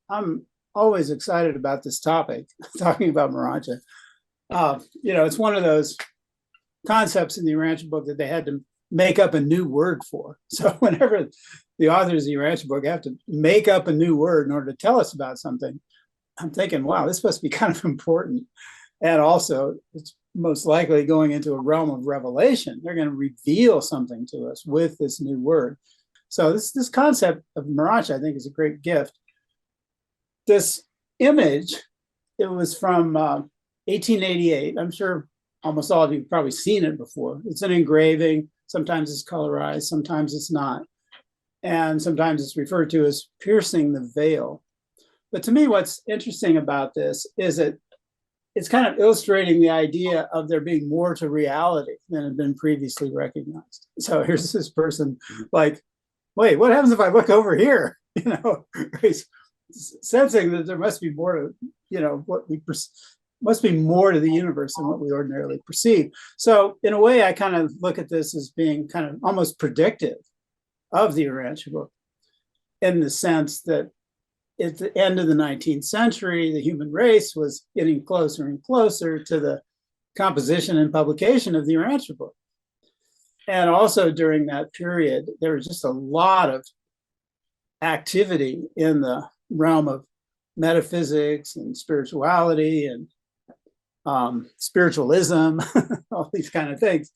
I'm always excited about this topic, talking about Morontia. It's one of those concepts in the Urantia book that they had to make up a new word for. So whenever the authors of the Urantia book have to make up a new word in order to tell us about something, I'm thinking, wow, this must be kind of important. And also, it's most likely going into a realm of revelation. They're going to reveal something to us with this new word. So this concept of Morontia, I think, is a great gift. This image, it was from 1888. I'm sure almost all of you have probably seen it before. It's an engraving. Sometimes it's colorized, sometimes it's not. And sometimes it's referred to as piercing the veil. But to me, what's interesting about this is that it's kind of illustrating the idea of there being more to reality than had been previously recognized. So here's this person like, wait, what happens if I look over here? He's sensing that there must be more to, what we must be more to the universe than what we ordinarily perceive. So in a way, I kind of look at this as being kind of almost predictive of the Urantia book, in the sense that at the end of the 19th century, the human race was getting closer and closer to the composition and publication of the Urantia book. And also during that period, there was just a lot of activity in the realm of metaphysics and spirituality and spiritualism, all these kind of things.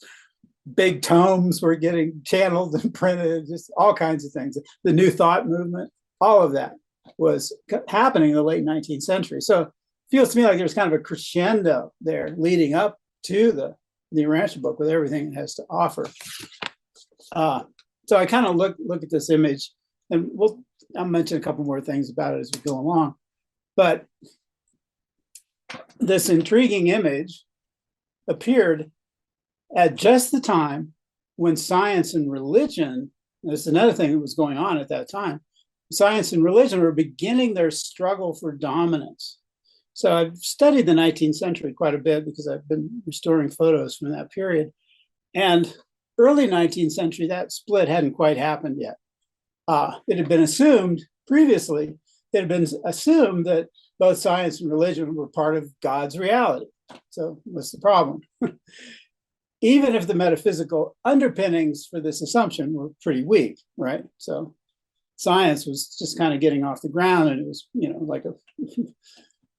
Big tomes were getting channeled and printed, just all kinds of things. The New Thought movement, all of that was happening in the late 19th century. So it feels to me like there's kind of a crescendo there leading up to the Urantia book with everything it has to offer. So I kind of look at this image, and I'll mention a couple more things about it as we go along. But this intriguing image appeared at just the time when science and religion, that's another thing that was going on at that time, science and religion were beginning their struggle for dominance. So I've studied the 19th century quite a bit because I've been restoring photos from that period. And early 19th century, that split hadn't quite happened yet. It had been assumed previously, that both science and religion were part of God's reality. So what's the problem? Even if the metaphysical underpinnings for this assumption were pretty weak, right? So science was just kind of getting off the ground, and it was, like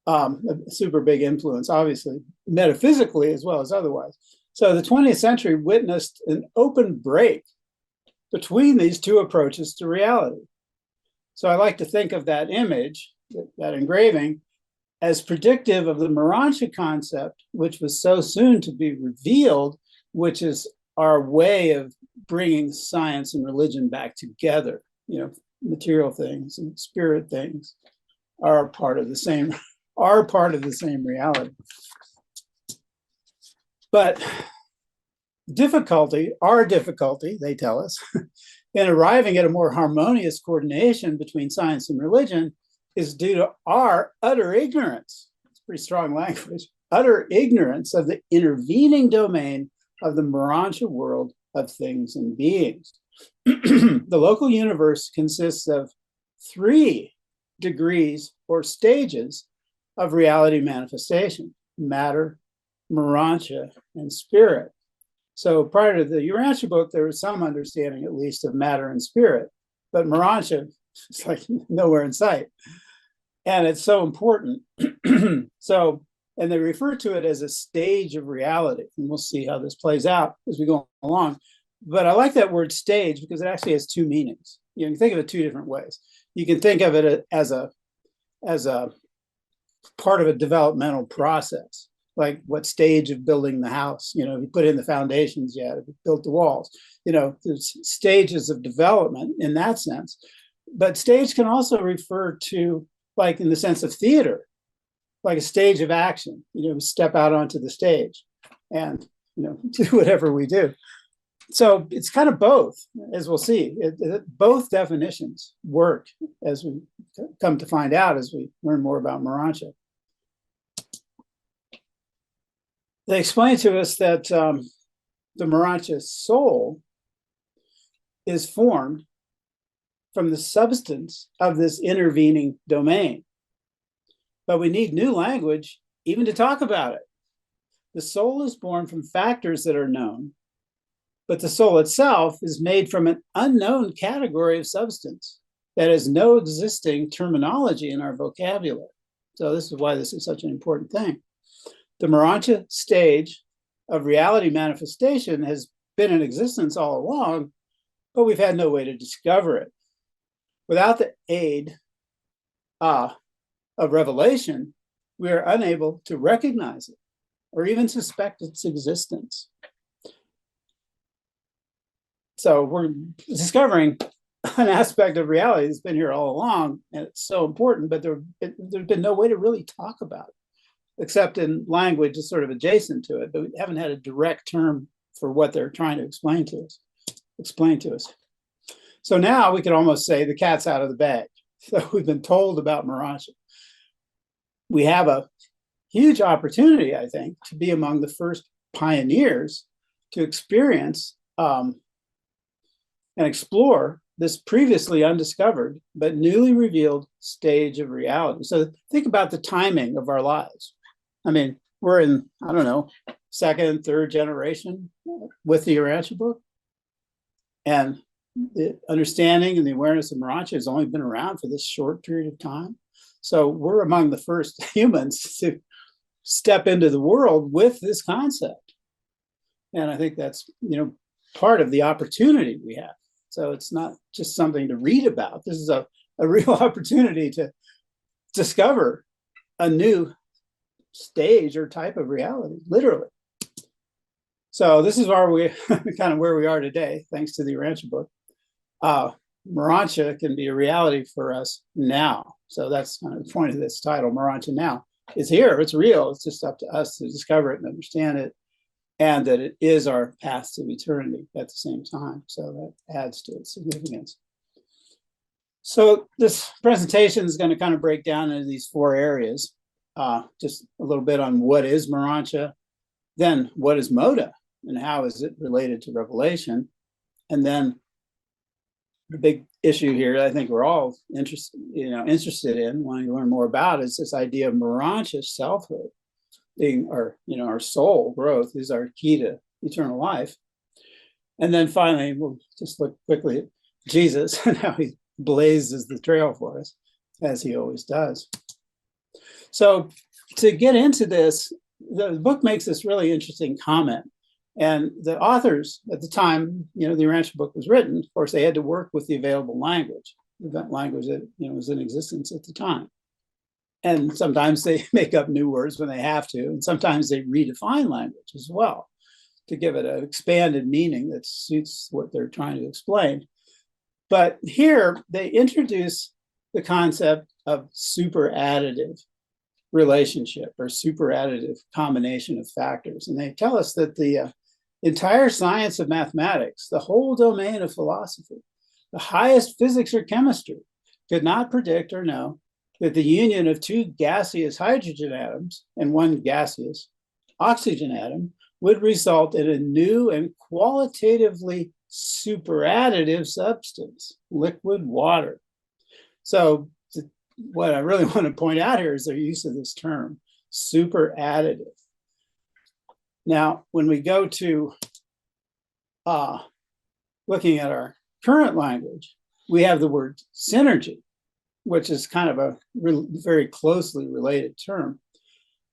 a super big influence, obviously, metaphysically as well as otherwise. So the 20th century witnessed an open break between these two approaches to reality. So I like to think of that image, that engraving, as predictive of the Morontia concept, which was so soon to be revealed, which is our way of bringing science and religion back together. Material things and spirit things are part of the same reality. But our difficulty, they tell us, in arriving at a more harmonious coordination between science and religion is due to our utter ignorance. It's pretty strong language. Utter ignorance of the intervening domain of the Morontia world of things and beings. The local universe consists of 3 degrees or stages of reality manifestation: matter, Morontia, and spirit. So prior to the Urantia book, there was some understanding, at least, of matter and spirit, but Morontia is like nowhere in sight. And it's so important. And they refer to it as a stage of reality. And we'll see how this plays out as we go along. But I like that word stage because it actually has 2 meanings. You can think of it 2 different ways. You can think of it as a part of a developmental process, like what stage of building the house. You put in the foundations yet, if you built the walls. There's stages of development in that sense. But stage can also refer to, like in the sense of theater, like a stage of action. We step out onto the stage and do whatever we do. So it's kind of both, as we'll see. Both definitions work, as we come to find out as we learn more about Morontia. They explain to us that the Morontia soul is formed from the substance of this intervening domain. But we need new language even to talk about it. The soul is born from factors that are known, but the soul itself is made from an unknown category of substance that has no existing terminology in our vocabulary. So this is why this is such an important thing. The Morontia stage of reality manifestation has been in existence all along, but we've had no way to discover it. Without the aid of revelation, we are unable to recognize it or even suspect its existence. So we're discovering an aspect of reality that's been here all along, and it's so important, but there's been no way to really talk about it, except in language that's sort of adjacent to it, but we haven't had a direct term for what they're trying to explain to us. So now we could almost say the cat's out of the bag. So we've been told about Morontia. We have a huge opportunity, I think, to be among the first pioneers to experience and explore this previously undiscovered but newly revealed stage of reality. So think about the timing of our lives. I mean, we're in, I don't know, second, third generation with the Urantia book. And the understanding and the awareness of Morontia has only been around for this short period of time. So we're among the first humans to step into the world with this concept. And I think that's, part of the opportunity we have. So it's not just something to read about. This is a real opportunity to discover a new stage or type of reality, literally. So this is where we kind of where we are today, thanks to the Urantia book. Morontia can be a reality for us now. So that's kind of the point of this title, Morontia Now. It's here, it's real. It's just up to us to discover it and understand it, and that it is our path to eternity at the same time. So that adds to its significance. So this presentation is going to kind of break down into these four areas. Just a little bit on what is Morontia, then what is mota and how is it related to revelation, and then the big issue here I think we're all interested in, wanting to learn more about, is this idea of Morontia selfhood. Being our soul growth is our key to eternal life. And then finally, we'll just look quickly at Jesus and how he blazes the trail for us, as he always does. So to get into this, the book makes this really interesting comment. And the authors at the time, the Urantia book was written, of course, they had to work with the available language, that language that was in existence at the time. And sometimes they make up new words when they have to, and sometimes they redefine language as well to give it an expanded meaning that suits what they're trying to explain. But here they introduce the concept of superadditive relationship or superadditive combination of factors. And they tell us that the entire science of mathematics, the whole domain of philosophy, the highest physics or chemistry could not predict or know that the union of two gaseous hydrogen atoms and one gaseous oxygen atom would result in a new and qualitatively superadditive substance, liquid water. So what I really want to point out here is their use of this term, superadditive. Now, when we go to looking at our current language, we have the word synergy, which is kind of a very closely related term.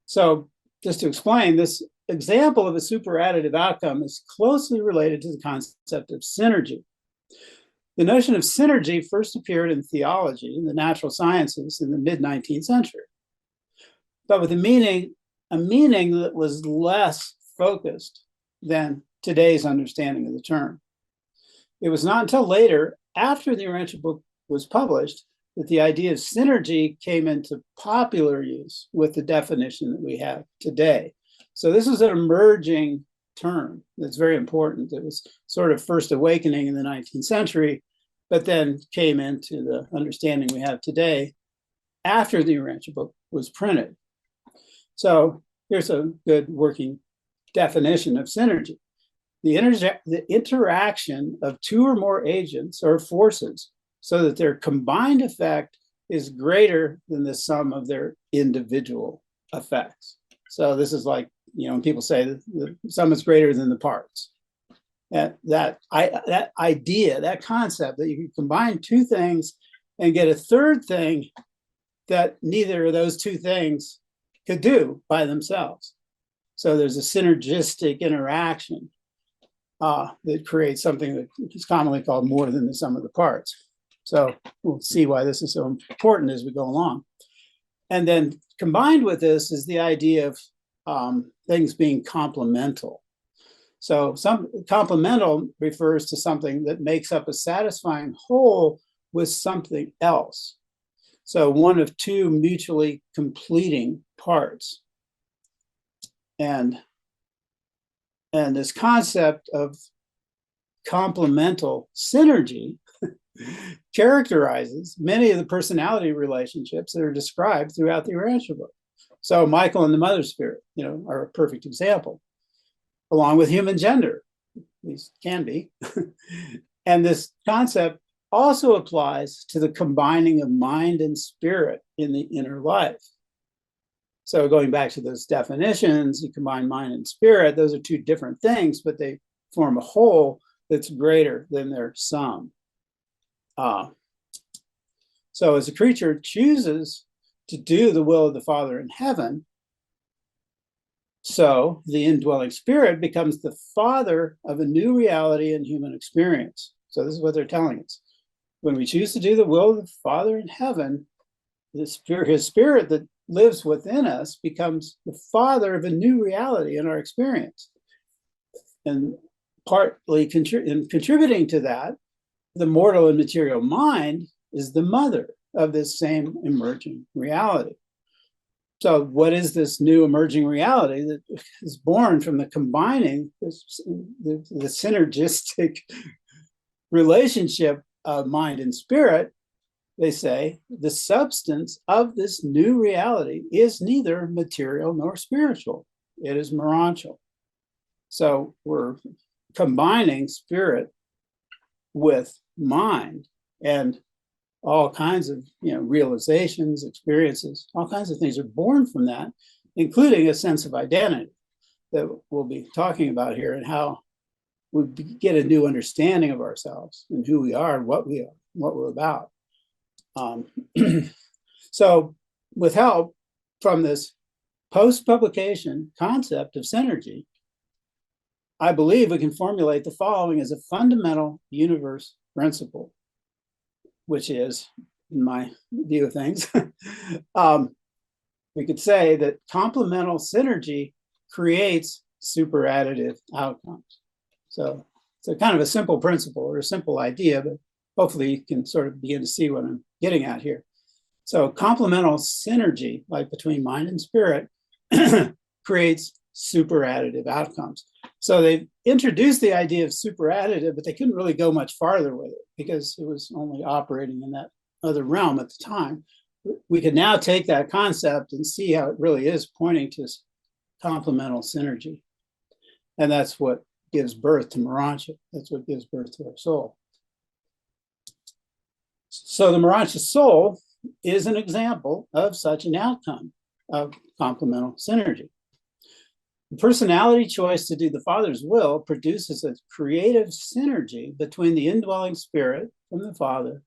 So just to explain, this example of a superadditive outcome is closely related to the concept of synergy. The notion of synergy first appeared in theology and the natural sciences in the mid-19th century, but with a meaning that was less focused than today's understanding of the term. It was not until later, after the Urantia book was published, that the idea of synergy came into popular use with the definition that we have today. So this is an emerging term that's very important. It was sort of first awakening in the 19th century, but then came into the understanding we have today after the Urantia book was printed. So here's a good working definition of synergy. The interaction of two or more agents or forces so that their combined effect is greater than the sum of their individual effects. So this is like, when people say that the sum is greater than the parts. That idea, that concept that you can combine two things and get a third thing that neither of those two things could do by themselves. So there's a synergistic interaction that creates something that is commonly called more than the sum of the parts. So we'll see why this is so important as we go along. And then combined with this is the idea of things being complemental. So complemental refers to something that makes up a satisfying whole with something else. So one of two mutually completing parts. And this concept of complemental synergy characterizes many of the personality relationships that are described throughout the Urantia book. So Michael and the Mother Spirit, are a perfect example, along with human gender, at least can be. And this concept also applies to the combining of mind and spirit in the inner life. So going back to those definitions, you combine mind and spirit, those are two different things, but they form a whole that's greater than their sum. So as a creature chooses to do the will of the Father in heaven, so the indwelling spirit becomes the father of a new reality in human experience. So this is what they're telling us. When we choose to do the will of the Father in heaven, his spirit that lives within us becomes the father of a new reality in our experience. And partly contributing to that, the mortal and material mind is the mother of this same emerging reality. So what is this new emerging reality that is born from the combining the synergistic relationship of mind and spirit? They say the substance of this new reality is neither material nor spiritual. It is morontial. So we're combining spirit with mind, and all kinds of realizations, experiences, all kinds of things are born from that, including a sense of identity that we'll be talking about here, and how we get a new understanding of ourselves and who we are and what we are, what we're about. So with help from this post-publication concept of synergy, I believe we can formulate the following as a fundamental universe principle, which is, in my view of things, we could say that complemental synergy creates superadditive outcomes. So it's a kind of a simple principle or a simple idea, but hopefully you can sort of begin to see what I'm getting at here. So complemental synergy, like between mind and spirit, creates superadditive outcomes. So they've introduced the idea of superadditive, but they couldn't really go much farther with it because it was only operating in that other realm at the time. We can now take that concept and see how it really is pointing to complemental synergy. And that's what gives birth to Morontia. That's what gives birth to our soul. So the Morontia soul is an example of such an outcome of complemental synergy. The personality choice to do the Father's will produces a creative synergy between the indwelling spirit from the Father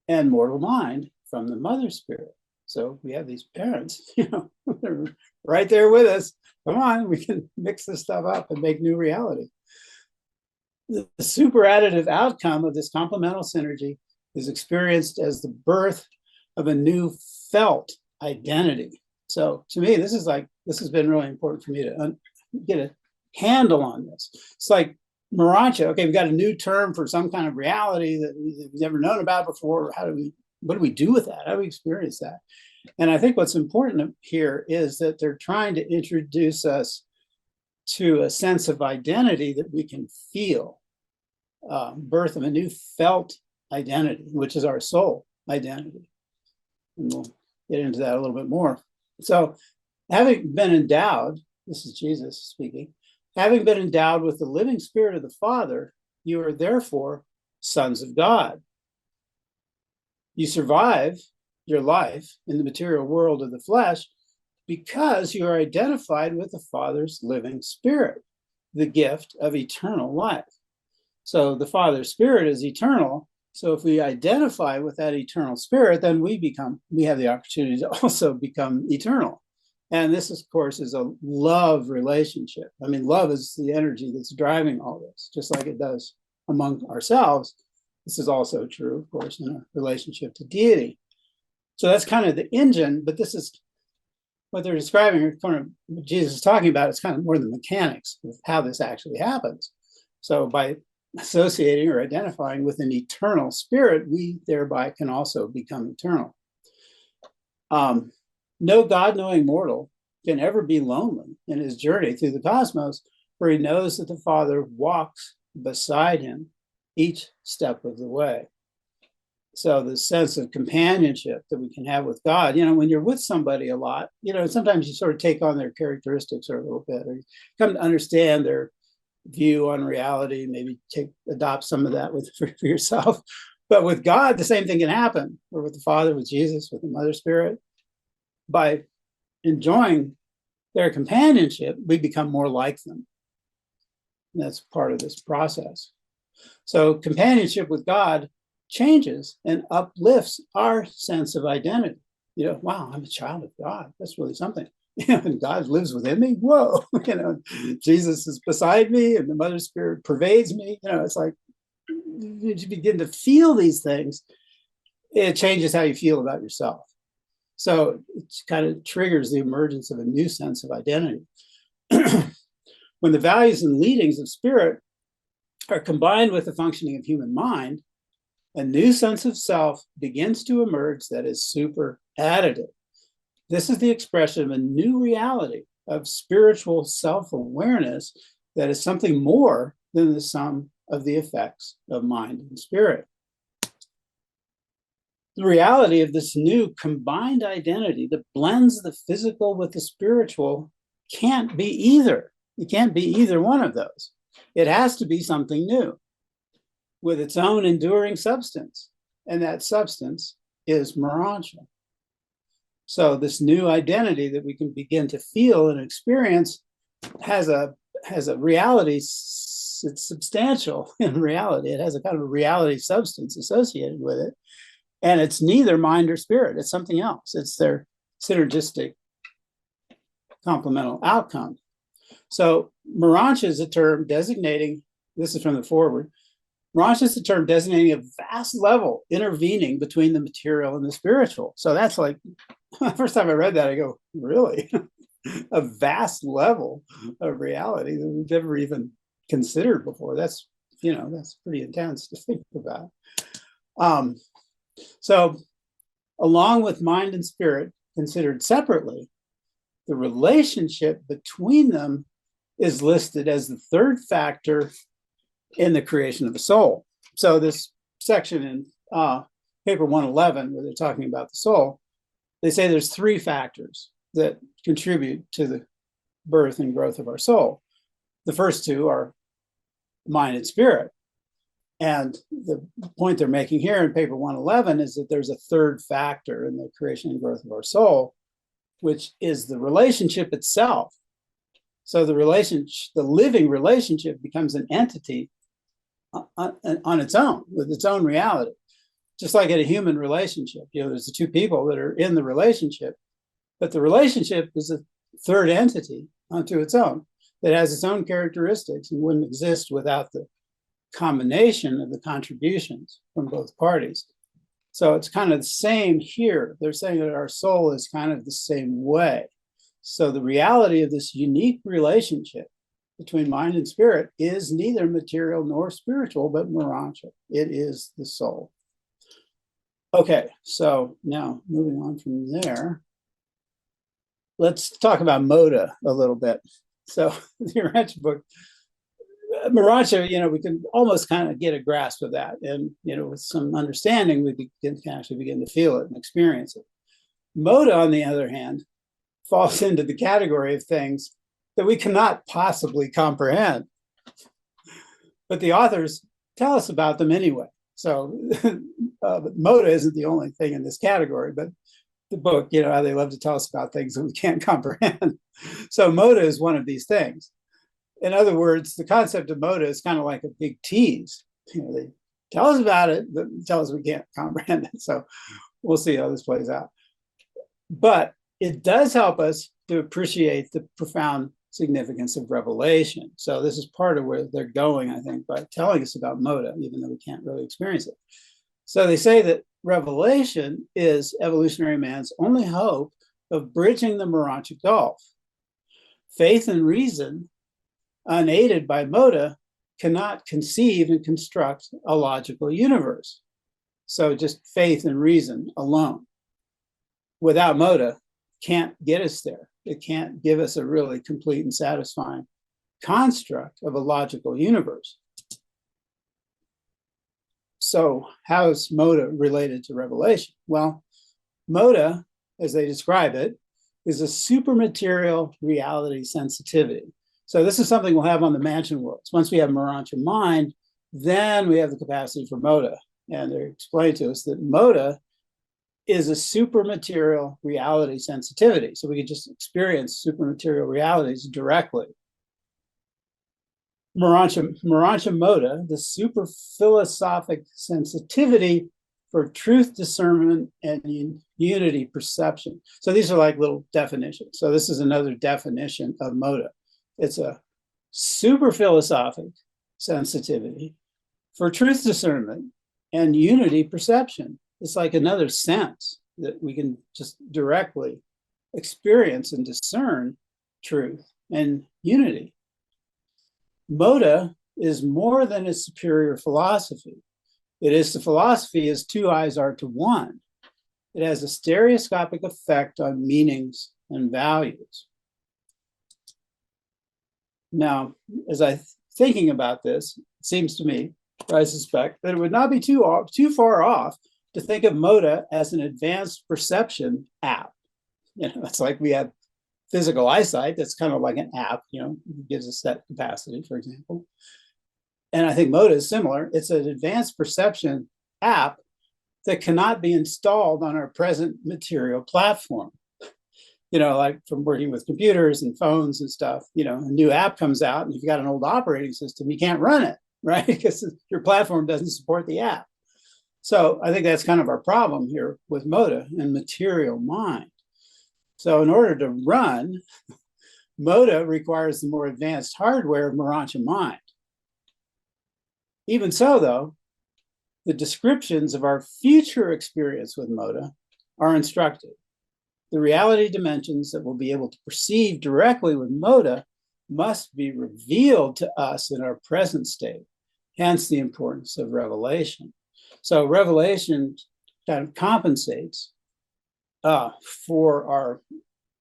and mortal mind from the Mother Spirit. So we have these parents, they're right there with us. Come on, we can mix this stuff up and make new reality. The superadditive outcome of this complemental synergy is experienced as the birth of a new felt identity. So to me, this has been really important for me to get a handle on this. It's like Morontia. Okay, we've got a new term for some kind of reality that we've never known about before. What do we do with that? How do we experience that? And I think what's important here is that they're trying to introduce us to a sense of identity that we can feel, birth of a new felt identity, which is our soul identity. And we'll get into that a little bit more. So having been endowed, this is Jesus speaking, having been endowed with the living spirit of the Father, you are therefore sons of God. You survive your life in the material world of the flesh because you are identified with the Father's living spirit, the gift of eternal life. So the Father's spirit is eternal. So if we identify with that eternal spirit, then we have the opportunity to also become eternal. And this, of course, is a love relationship. I mean, love is the energy that's driving all this, just like it does among ourselves. This is also true, of course, in our relationship to deity. So that's kind of the engine, but this is what they're describing, kind of what Jesus is talking about. It's kind of more the mechanics of how this actually happens. So by associating or identifying with an eternal spirit, we thereby can also become eternal. No God-knowing mortal can ever be lonely in his journey through the cosmos, for he knows that the Father walks beside him each step of the way. So the sense of companionship that we can have with God, when you're with somebody a lot, sometimes you sort of take on their characteristics or a little bit, or you come to understand their view on reality, maybe adopt some of that for yourself. But with God, the same thing can happen, or with the Father, with Jesus, with the Mother Spirit. By enjoying their companionship, we become more like them. And that's part of this process. So companionship with God changes and uplifts our sense of identity. Wow, I'm a child of God. That's really something. And God lives within me. Whoa, Jesus is beside me, and the Mother Spirit pervades me. It's like you begin to feel these things, it changes how you feel about yourself. So it kind of triggers the emergence of a new sense of identity. When the values and leadings of spirit are combined with the functioning of human mind, a new sense of self begins to emerge that is super additive. This is the expression of a new reality of spiritual self-awareness that is something more than the sum of the effects of mind and spirit. The reality of this new combined identity that blends the physical with the spiritual can't be either. It can't be either one of those. It has to be something new with its own enduring substance. And that substance is Morontia. So this new identity that we can begin to feel and experience has a reality. It's substantial in reality. It has a kind of a reality substance associated with it. And it's neither mind or spirit. It's something else. It's their synergistic complemental outcome. So Morontia is a term designating, this is from the foreword, Morontia is a term designating a vast level intervening between the material and the spiritual. So that's like, the first time I read that, I go, really? A vast level of reality that we've never even considered before. That's pretty intense to think about. So along with mind and spirit considered separately, the relationship between them is listed as the third factor in the creation of the soul. So this section in paper 111, where they're talking about the soul, they say there's three factors that contribute to the birth and growth of our soul. The first two are mind and spirit. And the point they're making here in paper 111 is that there's a third factor in the creation and growth of our soul, which is the relationship itself. So the living relationship becomes an entity on its own, with its own reality. Just like in a human relationship, there's the two people that are in the relationship, but the relationship is a third entity unto its own that has its own characteristics and wouldn't exist without the combination of the contributions from both parties. So it's kind of the same here. They're saying that our soul is kind of the same way. So the reality of this unique relationship between mind and spirit is neither material nor spiritual, but Morontia. It is the soul. Okay, so now moving on from there, let's talk about mota a little bit. So the Urantia book, Morontia, we can almost kind of get a grasp of that. And, with some understanding, we can actually begin to feel it and experience it. Mota, on the other hand, falls into the category of things that we cannot possibly comprehend. But the authors tell us about them anyway. So mota isn't the only thing in this category, but the book, you know, how they love to tell us about things that we can't comprehend. So mota is one of these things. In other words, the concept of mota is kind of like a big tease. You know, they tell us about it, but tell us we can't comprehend it. So we'll see how this plays out. But it does help us to appreciate the profound significance of revelation. So this is part of where they're going, I think, by telling us about mota, even though we can't really experience it. So they say that revelation is evolutionary man's only hope of bridging the Morontia Gulf. Faith and reason, unaided by mota, cannot conceive and construct a logical universe. So just faith and reason alone, without mota, can't get us there. It can't give us a really complete and satisfying construct of a logical universe. So how is mota related to revelation? Well, mota, as they describe it, is a supermaterial reality sensitivity. So this is something we'll have on the mansion worlds. Once we have Morontia mind, then we have the capacity for mota. And they explain to us that mota is a supermaterial reality sensitivity. So we can just experience supermaterial realities directly. Morontia mota, the super philosophic sensitivity for truth discernment and unity perception. So these are like little definitions. So this is another definition of mota. It's a super philosophic sensitivity for truth discernment and unity perception. It's like another sense that we can just directly experience and discern truth and unity. Mota is more than a superior philosophy. It is the philosophy as two eyes are to one. It has a stereoscopic effect on meanings and values. Now, as I'm thinking about this, it seems to me, I suspect, that it would not be too far off to think of mota as an advanced perception app. You know, it's like we have physical eyesight, that's kind of like an app, you know, it gives us that capacity, for example. And I think mota is similar. It's an advanced perception app that cannot be installed on our present material platform. You know, like from working with computers and phones and stuff, you know, a new app comes out and if you've got an old operating system, you can't run it, right? Because your platform doesn't support the app. So I think that's kind of our problem here with mota and material mind. So in order to run, mota requires the more advanced hardware of Morontia mind. Even so, though, the descriptions of our future experience with mota are instructive. The reality dimensions that we'll be able to perceive directly with mota must be revealed to us in our present state, hence the importance of revelation. So revelation kind of compensates for our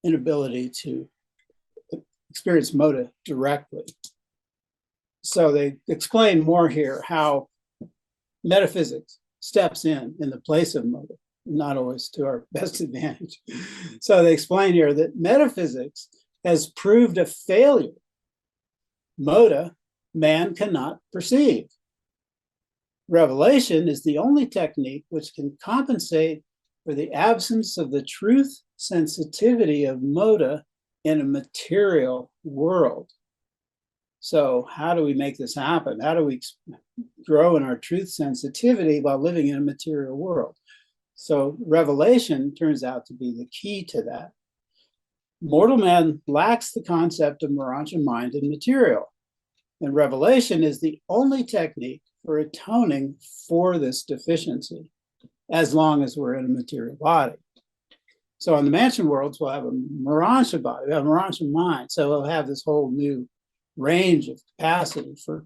inability to experience mota directly. So they explain more here how metaphysics steps in the place of mota, not always to our best advantage. So they explain here that metaphysics has proved a failure. Mota, man cannot perceive. Revelation is the only technique which can compensate for the absence of the truth sensitivity of mota in a material world. So how do we make this happen? How do we grow in our truth sensitivity while living in a material world? So revelation turns out to be the key to that. Mortal man lacks the concept of Morontia mind and material, and revelation is the only technique for atoning for this deficiency, as long as we're in a material body. So in the mansion worlds, we'll have a Morontia body, we'll have a Morontia mind. So we'll have this whole new range of capacity for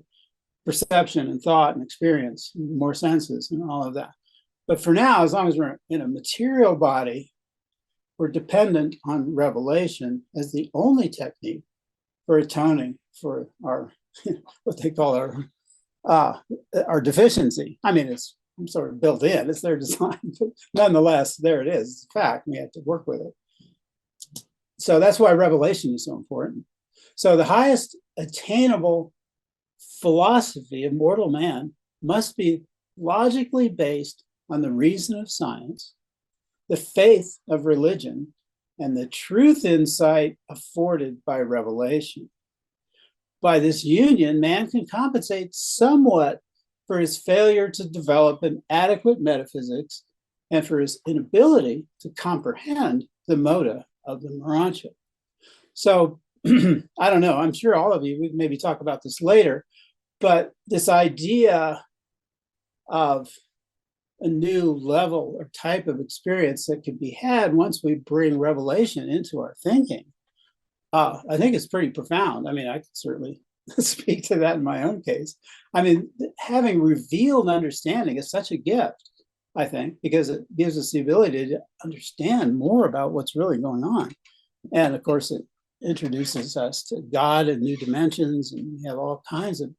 perception and thought and experience, and more senses and all of that. But for now, as long as we're in a material body, we're dependent on revelation as the only technique for atoning for our, what they call our deficiency. I mean, it's sort of built in, it's their design, but nonetheless, there it is. It's a fact, we have to work with it. So that's why revelation is so important. So the highest attainable philosophy of mortal man must be logically based on the reason of science, the faith of religion, and the truth insight afforded by revelation. By this union, man can compensate somewhat for his failure to develop an adequate metaphysics and for his inability to comprehend the mota of the Morontia. So I don't know, I'm sure all of you, we maybe talk about this later, but this idea of a new level or type of experience that can be had once we bring revelation into our thinking, I think it's pretty profound. I mean, I could certainly speak to that in my own case. I mean, having revealed understanding is such a gift, I think, because it gives us the ability to understand more about what's really going on. And of course, it introduces us to God in new dimensions, and we have all kinds of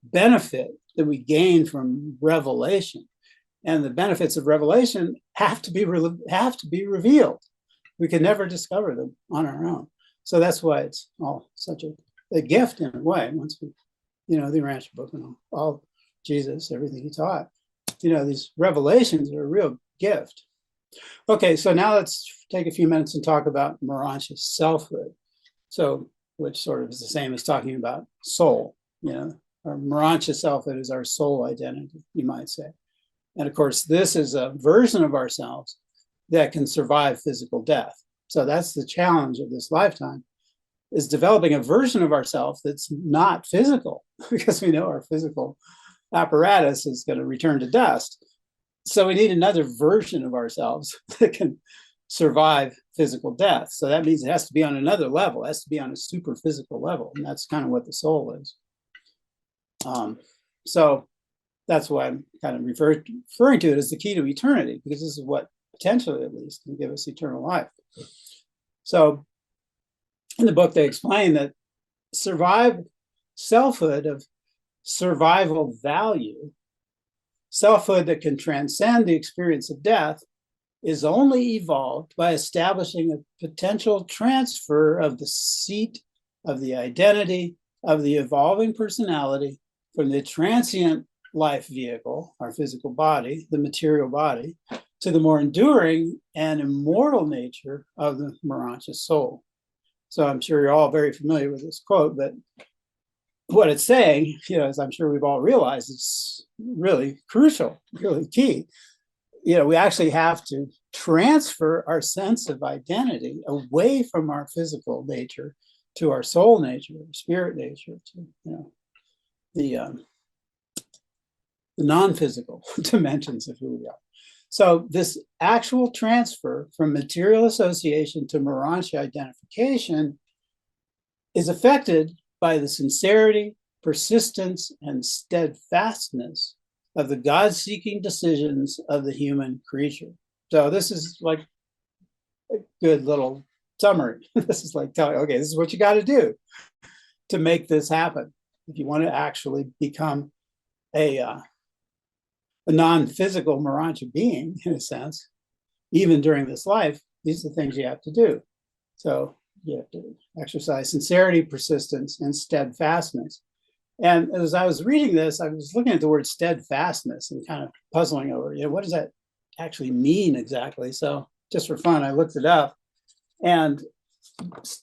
benefit that we gain from revelation. And the benefits of revelation have to be revealed. We can never discover them on our own. So that's why it's all such a gift in a way. Once we, the Urantia book and all Jesus, everything he taught, these revelations are a real gift. Okay, so now let's take a few minutes and talk about Morontia selfhood. So, which sort of is the same as talking about soul. Our Morontia selfhood is our soul identity, you might say. And of course, this is a version of ourselves that can survive physical death. So that's the challenge of this lifetime, is developing a version of ourselves that's not physical, because we know our physical apparatus is going to return to dust. So we need another version of ourselves that can survive physical death. So that means it has to be on another level. It has to be on a super physical level. And that's kind of what the soul is. So that's why I'm kind of referring to it as the key to eternity, because this is what potentially, at least, can give us eternal life. So in the book, they explain that selfhood of survival value, selfhood that can transcend the experience of death, is only evolved by establishing a potential transfer of the seat of the identity of the evolving personality from the transient life vehicle, our physical body, the material body, to the more enduring and immortal nature of the Morontia soul. So I'm sure you're all very familiar with this quote, but what it's saying, as I'm sure we've all realized, it's really crucial, really key. We actually have to transfer our sense of identity away from our physical nature to our soul nature, our spirit nature, to the non-physical dimensions of who we are. So this actual transfer from material association to Morontia identification is affected by the sincerity, persistence, and steadfastness of the God-seeking decisions of the human creature. So this is like a good little summary. This is like telling, okay, this is what you got to do to make this happen. If you want to actually become a non-physical Morontia being, in a sense, even during this life, these are the things you have to do. So you have to exercise sincerity, persistence, and steadfastness. And as I was reading this, I was looking at the word steadfastness and kind of puzzling over, what does that actually mean exactly? So just for fun, I looked it up. And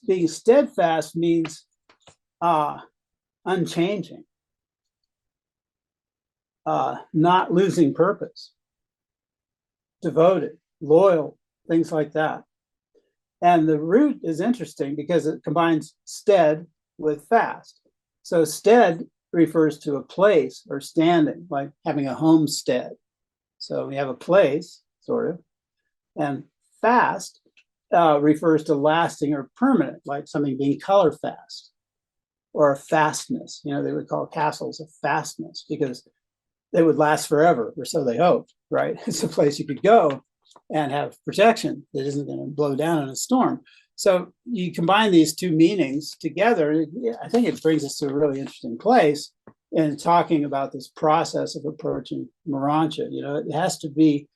being steadfast means unchanging, not losing purpose, devoted, loyal, things like that. And the root is interesting because it combines stead with fast. So stead refers to a place or standing, like having a homestead. So we have a place, sort of, and fast refers to lasting or permanent, like something being color fast, or a fastness. They would call castles a fastness because they would last forever, or so they hoped, right? It's a place you could go and have protection that isn't going to blow down in a storm. So you combine these two meanings together, I think it brings us to a really interesting place in talking about this process of approaching Morontia. It has to be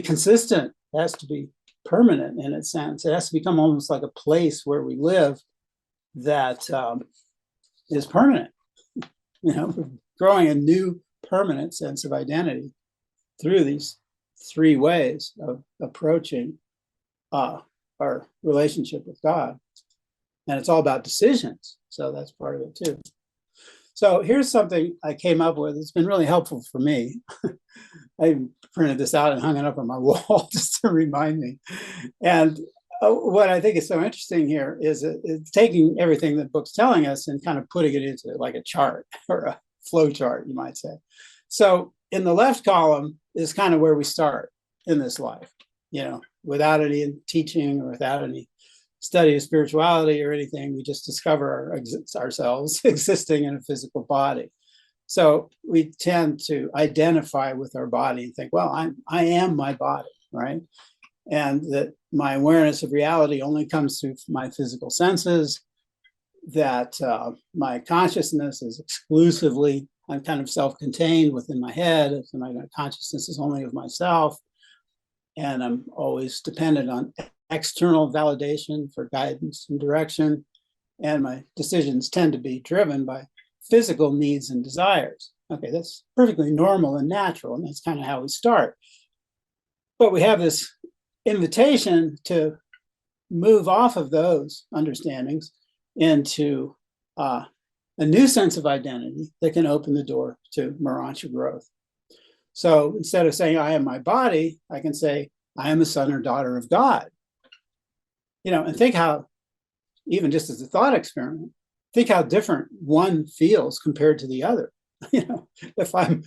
consistent, it has to be permanent in its sense. It has to become almost like a place where we live that is permanent. Growing a new permanent sense of identity through these three ways of approaching our relationship with God. And it's all about decisions. So that's part of it too. So here's something I came up with. It's been really helpful for me. I printed this out and hung it up on my wall just to remind me. And what I think is so interesting here is it's taking everything the book's telling us and kind of putting it into like a chart or a flow chart, you might say. So in the left column is kind of where we start in this life, without any teaching or without any study of spirituality or anything. We just discover ourselves existing in a physical body. So we tend to identify with our body and think, well, I am my body, right? And that my awareness of reality only comes through my physical senses, that my consciousness is exclusively, I'm kind of self-contained within my head, so my consciousness is only of myself, and I'm always dependent on external validation for guidance and direction, and my decisions tend to be driven by physical needs and desires. Okay, that's perfectly normal and natural, and that's kind of how we start. But we have this invitation to move off of those understandings into a new sense of identity that can open the door to Morontia growth. So instead of saying I am my body, I can say I am a son or daughter of God. And think how, even just as a thought experiment, think how different one feels compared to the other. If I'm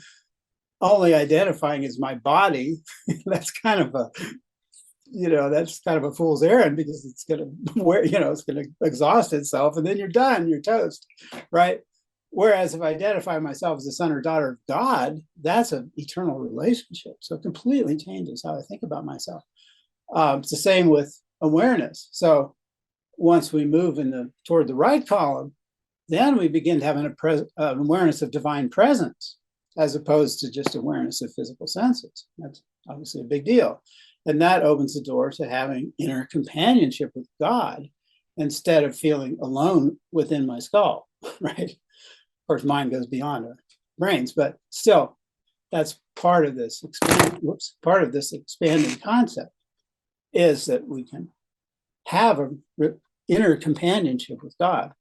only identifying as my body, that's kind of a fool's errand, because it's going to exhaust itself, and then you're done, you're toast, right? Whereas if I identify myself as a son or daughter of God, that's an eternal relationship. So it completely changes how I think about myself. It's the same with awareness. So once we move toward the right column, then we begin to have an awareness of divine presence, as opposed to just awareness of physical senses. That's obviously a big deal. And that opens the door to having inner companionship with God instead of feeling alone within my skull, right? Of course, mind goes beyond our brains, but still, that's part of this expanding concept, is that we can have an inner companionship with God.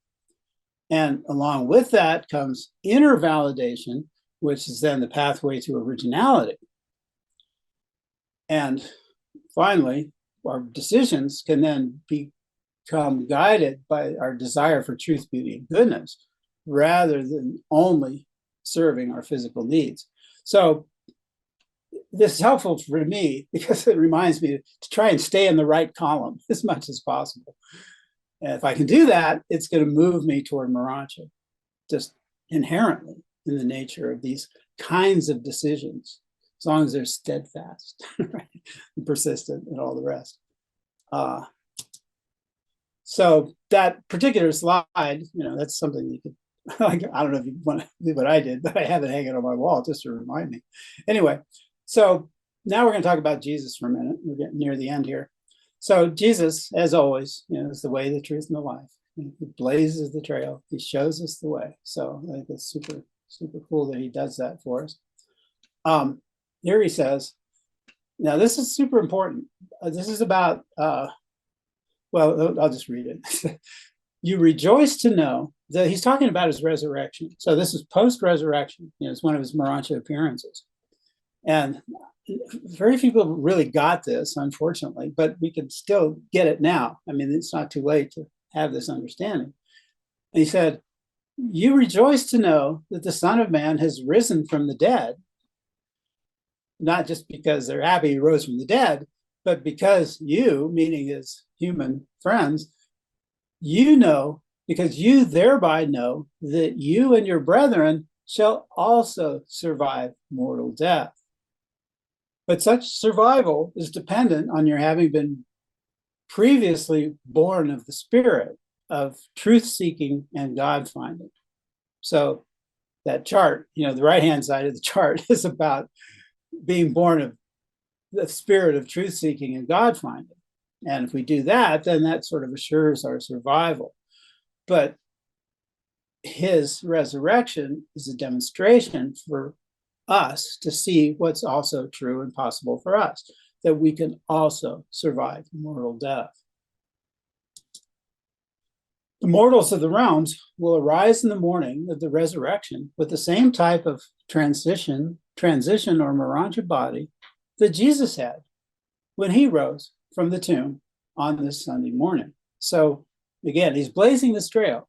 And along with that comes inner validation, which is then the pathway to originality. And finally, our decisions can then become guided by our desire for truth, beauty, and goodness, rather than only serving our physical needs. So this is helpful for me because it reminds me to try and stay in the right column as much as possible. And if I can do that, it's going to move me toward Morontia, just inherently in the nature of these kinds of decisions, as long as they're steadfast, right? And persistent, and all the rest. So that particular slide, that's something you could, I don't know if you want to do what I did, but I have it hanging on my wall just to remind me. Anyway, so now we're going to talk about Jesus for a minute. We're getting near the end here. So Jesus, as always, is the way, the truth, and the life. He blazes the trail. He shows us the way. So I think it's super, super cool that he does that for us. Here he says, now this is super important. This is about, well, I'll just read it. You rejoice to know that he's talking about his resurrection. So this is post-resurrection. It's one of his Morontia appearances. And very few people really got this, unfortunately, but we can still get it now. I mean, it's not too late to have this understanding. And he said, you rejoice to know that the Son of Man has risen from the dead, not just because they're happy he rose from the dead, but because you, meaning his human friends, because you thereby know that you and your brethren shall also survive mortal death. But such survival is dependent on your having been previously born of the spirit of truth-seeking and God-finding. So that chart, the right-hand side of the chart is about being born of the spirit of truth-seeking and God-finding. And if we do that, then that sort of assures our survival. But his resurrection is a demonstration for us to see what's also true and possible for us, that we can also survive mortal death. The mortals of the realms will arise in the morning of the resurrection with the same type of transition or Morontia body that Jesus had when he rose from the tomb on this Sunday morning. So again, he's blazing the trail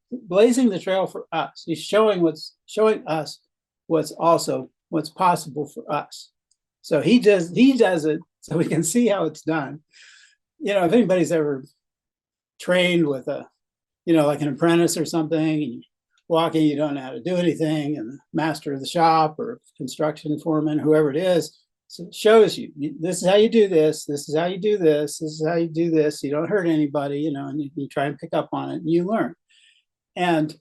for us. He's showing us what's possible for us. So he does it so we can see how it's done. You know, if anybody's ever trained with like an apprentice or something, and you walk in, you don't know how to do anything, and the master of the shop or construction foreman, whoever it is, shows you, this is how you do this, this is how you do this, this is how you do this. You don't hurt anybody, and you try and pick up on it and you learn. And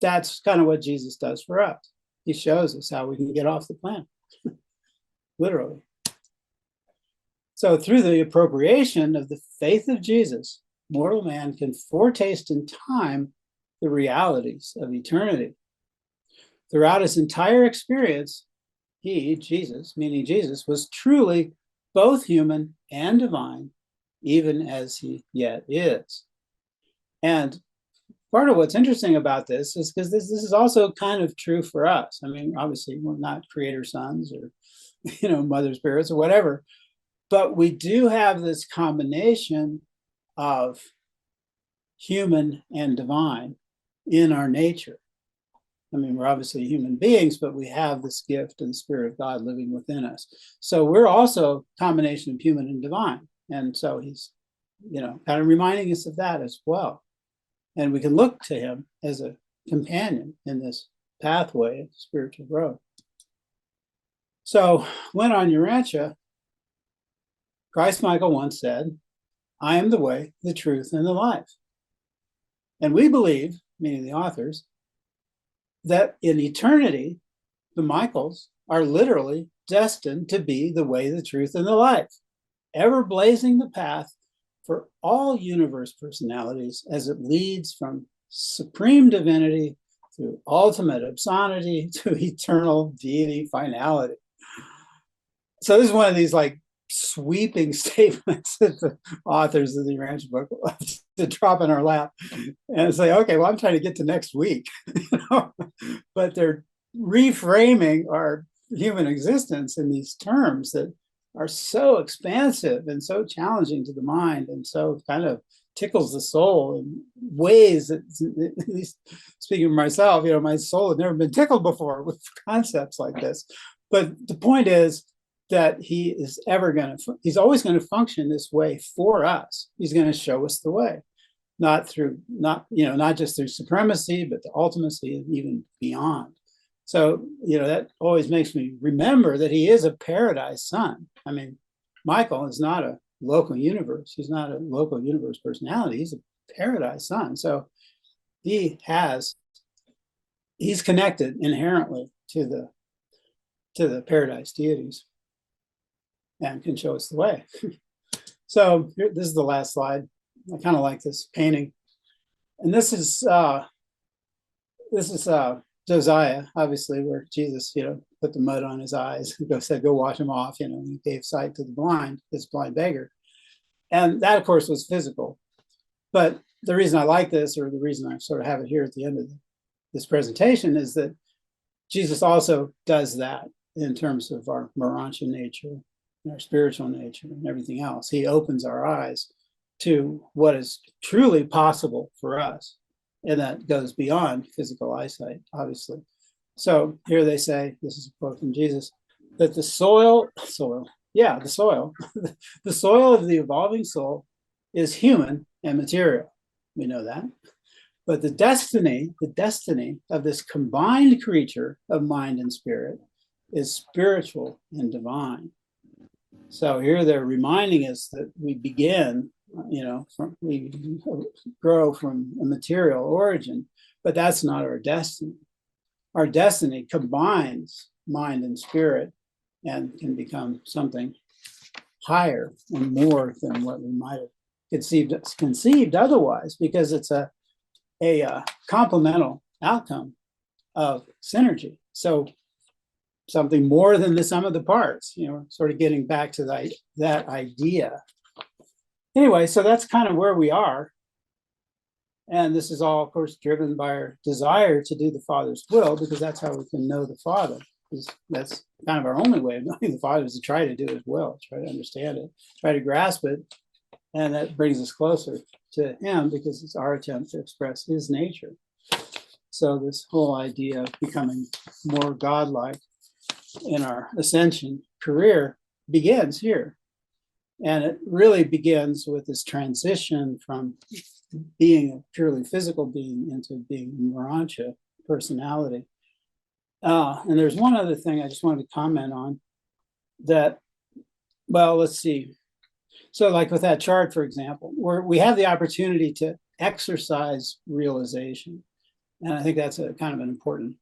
that's kind of what Jesus does for us. He shows us how we can get off the planet, literally. So through the appropriation of the faith of Jesus, mortal man can foretaste in time the realities of eternity. Throughout his entire experience, he, Jesus, meaning Jesus, was truly both human and divine, even as he yet is. And part of what's interesting about this is because this is also kind of true for us. I mean, obviously, we're not creator sons or, mother spirits or whatever, but we do have this combination of human and divine in our nature. I mean, we're obviously human beings, but we have this gift and the Spirit of God living within us. So we're also a combination of human and divine. And so he's, kind of reminding us of that as well. And we can look to him as a companion in this pathway of spiritual growth. So when on Urantia, Christ Michael once said, "I am the way, the truth, and the life." And we believe, meaning the authors, that in eternity, the Michaels are literally destined to be the way, the truth, and the life, ever blazing the path for all universe personalities as it leads from supreme divinity through ultimate absonity to eternal deity finality. So this is one of these sweeping statements that the authors of the Urantia book love to drop in our lap and say, okay, well, I'm trying to get to next week, but they're reframing our human existence in these terms that are so expansive and so challenging to the mind and so kind of tickles the soul in ways that, at least speaking of myself, my soul had never been tickled before with concepts like this. But the point is that he's always going to function this way for us. He's going to show us the way, not just through supremacy, but the ultimacy and even beyond. So, that always makes me remember that he is a paradise son. I mean, Michael is not a local universe. He's not a local universe personality. He's a paradise son. So he's connected inherently to the paradise deities and can show us the way. So this is the last slide. I kind of like this painting. And this is Josiah, obviously, where Jesus, put the mud on his eyes and said, go wash them off, and he gave sight to this blind beggar. And that, of course, was physical. But the reason I like this, or the reason I sort of have it here at the end of this presentation, is that Jesus also does that in terms of our Morontia nature, and our spiritual nature, and everything else. He opens our eyes to what is truly possible for us. And that goes beyond physical eyesight, obviously. So here they say, this is a quote from Jesus, that the soil the soil of the evolving soul is human and material. We know that. But the destiny of this combined creature of mind and spirit is spiritual and divine. So here they're reminding us that we begin, we grow from a material origin, but that's not our destiny. Our destiny combines mind and spirit and can become something higher and more than what we might have conceived otherwise, because it's a complemental outcome of synergy. So something more than the sum of the parts, sort of getting back to that idea. Anyway, so that's kind of where we are. And this is all, of course, driven by our desire to do the Father's will, because that's how we can know the Father. That's kind of our only way of knowing the Father, is to try to do His will, try to understand it, try to grasp it. And that brings us closer to Him, because it's our attempt to express His nature. So this whole idea of becoming more godlike in our ascension career begins here. And it really begins with this transition from being a purely physical being into being a Morontia personality. And there's one other thing I just wanted to comment on that, well, let's see. So like with that chart, for example, where we have the opportunity to exercise realization. And I think that's a kind of an important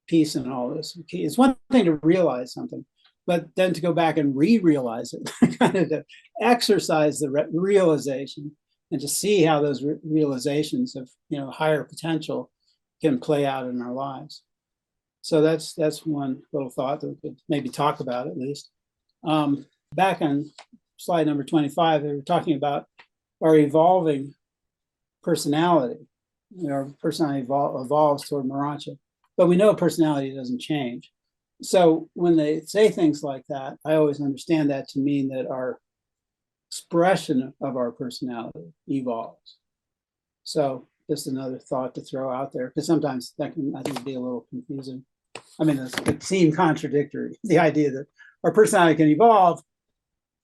piece in all this. It's one thing to realize something, but then to go back and re-realize it, kind of to exercise the realization and to see how those realizations of higher potential can play out in our lives. So that's one little thought that we could maybe talk about at least. Back on slide number 25, they were talking about our evolving personality. Our personality evolves toward Morontia, but we know personality doesn't change. So when they say things like that, I always understand that to mean that our expression of our personality evolves. So just another thought to throw out there, because sometimes that can, I think, be a little confusing. I mean, it could seem contradictory, the idea that our personality can evolve,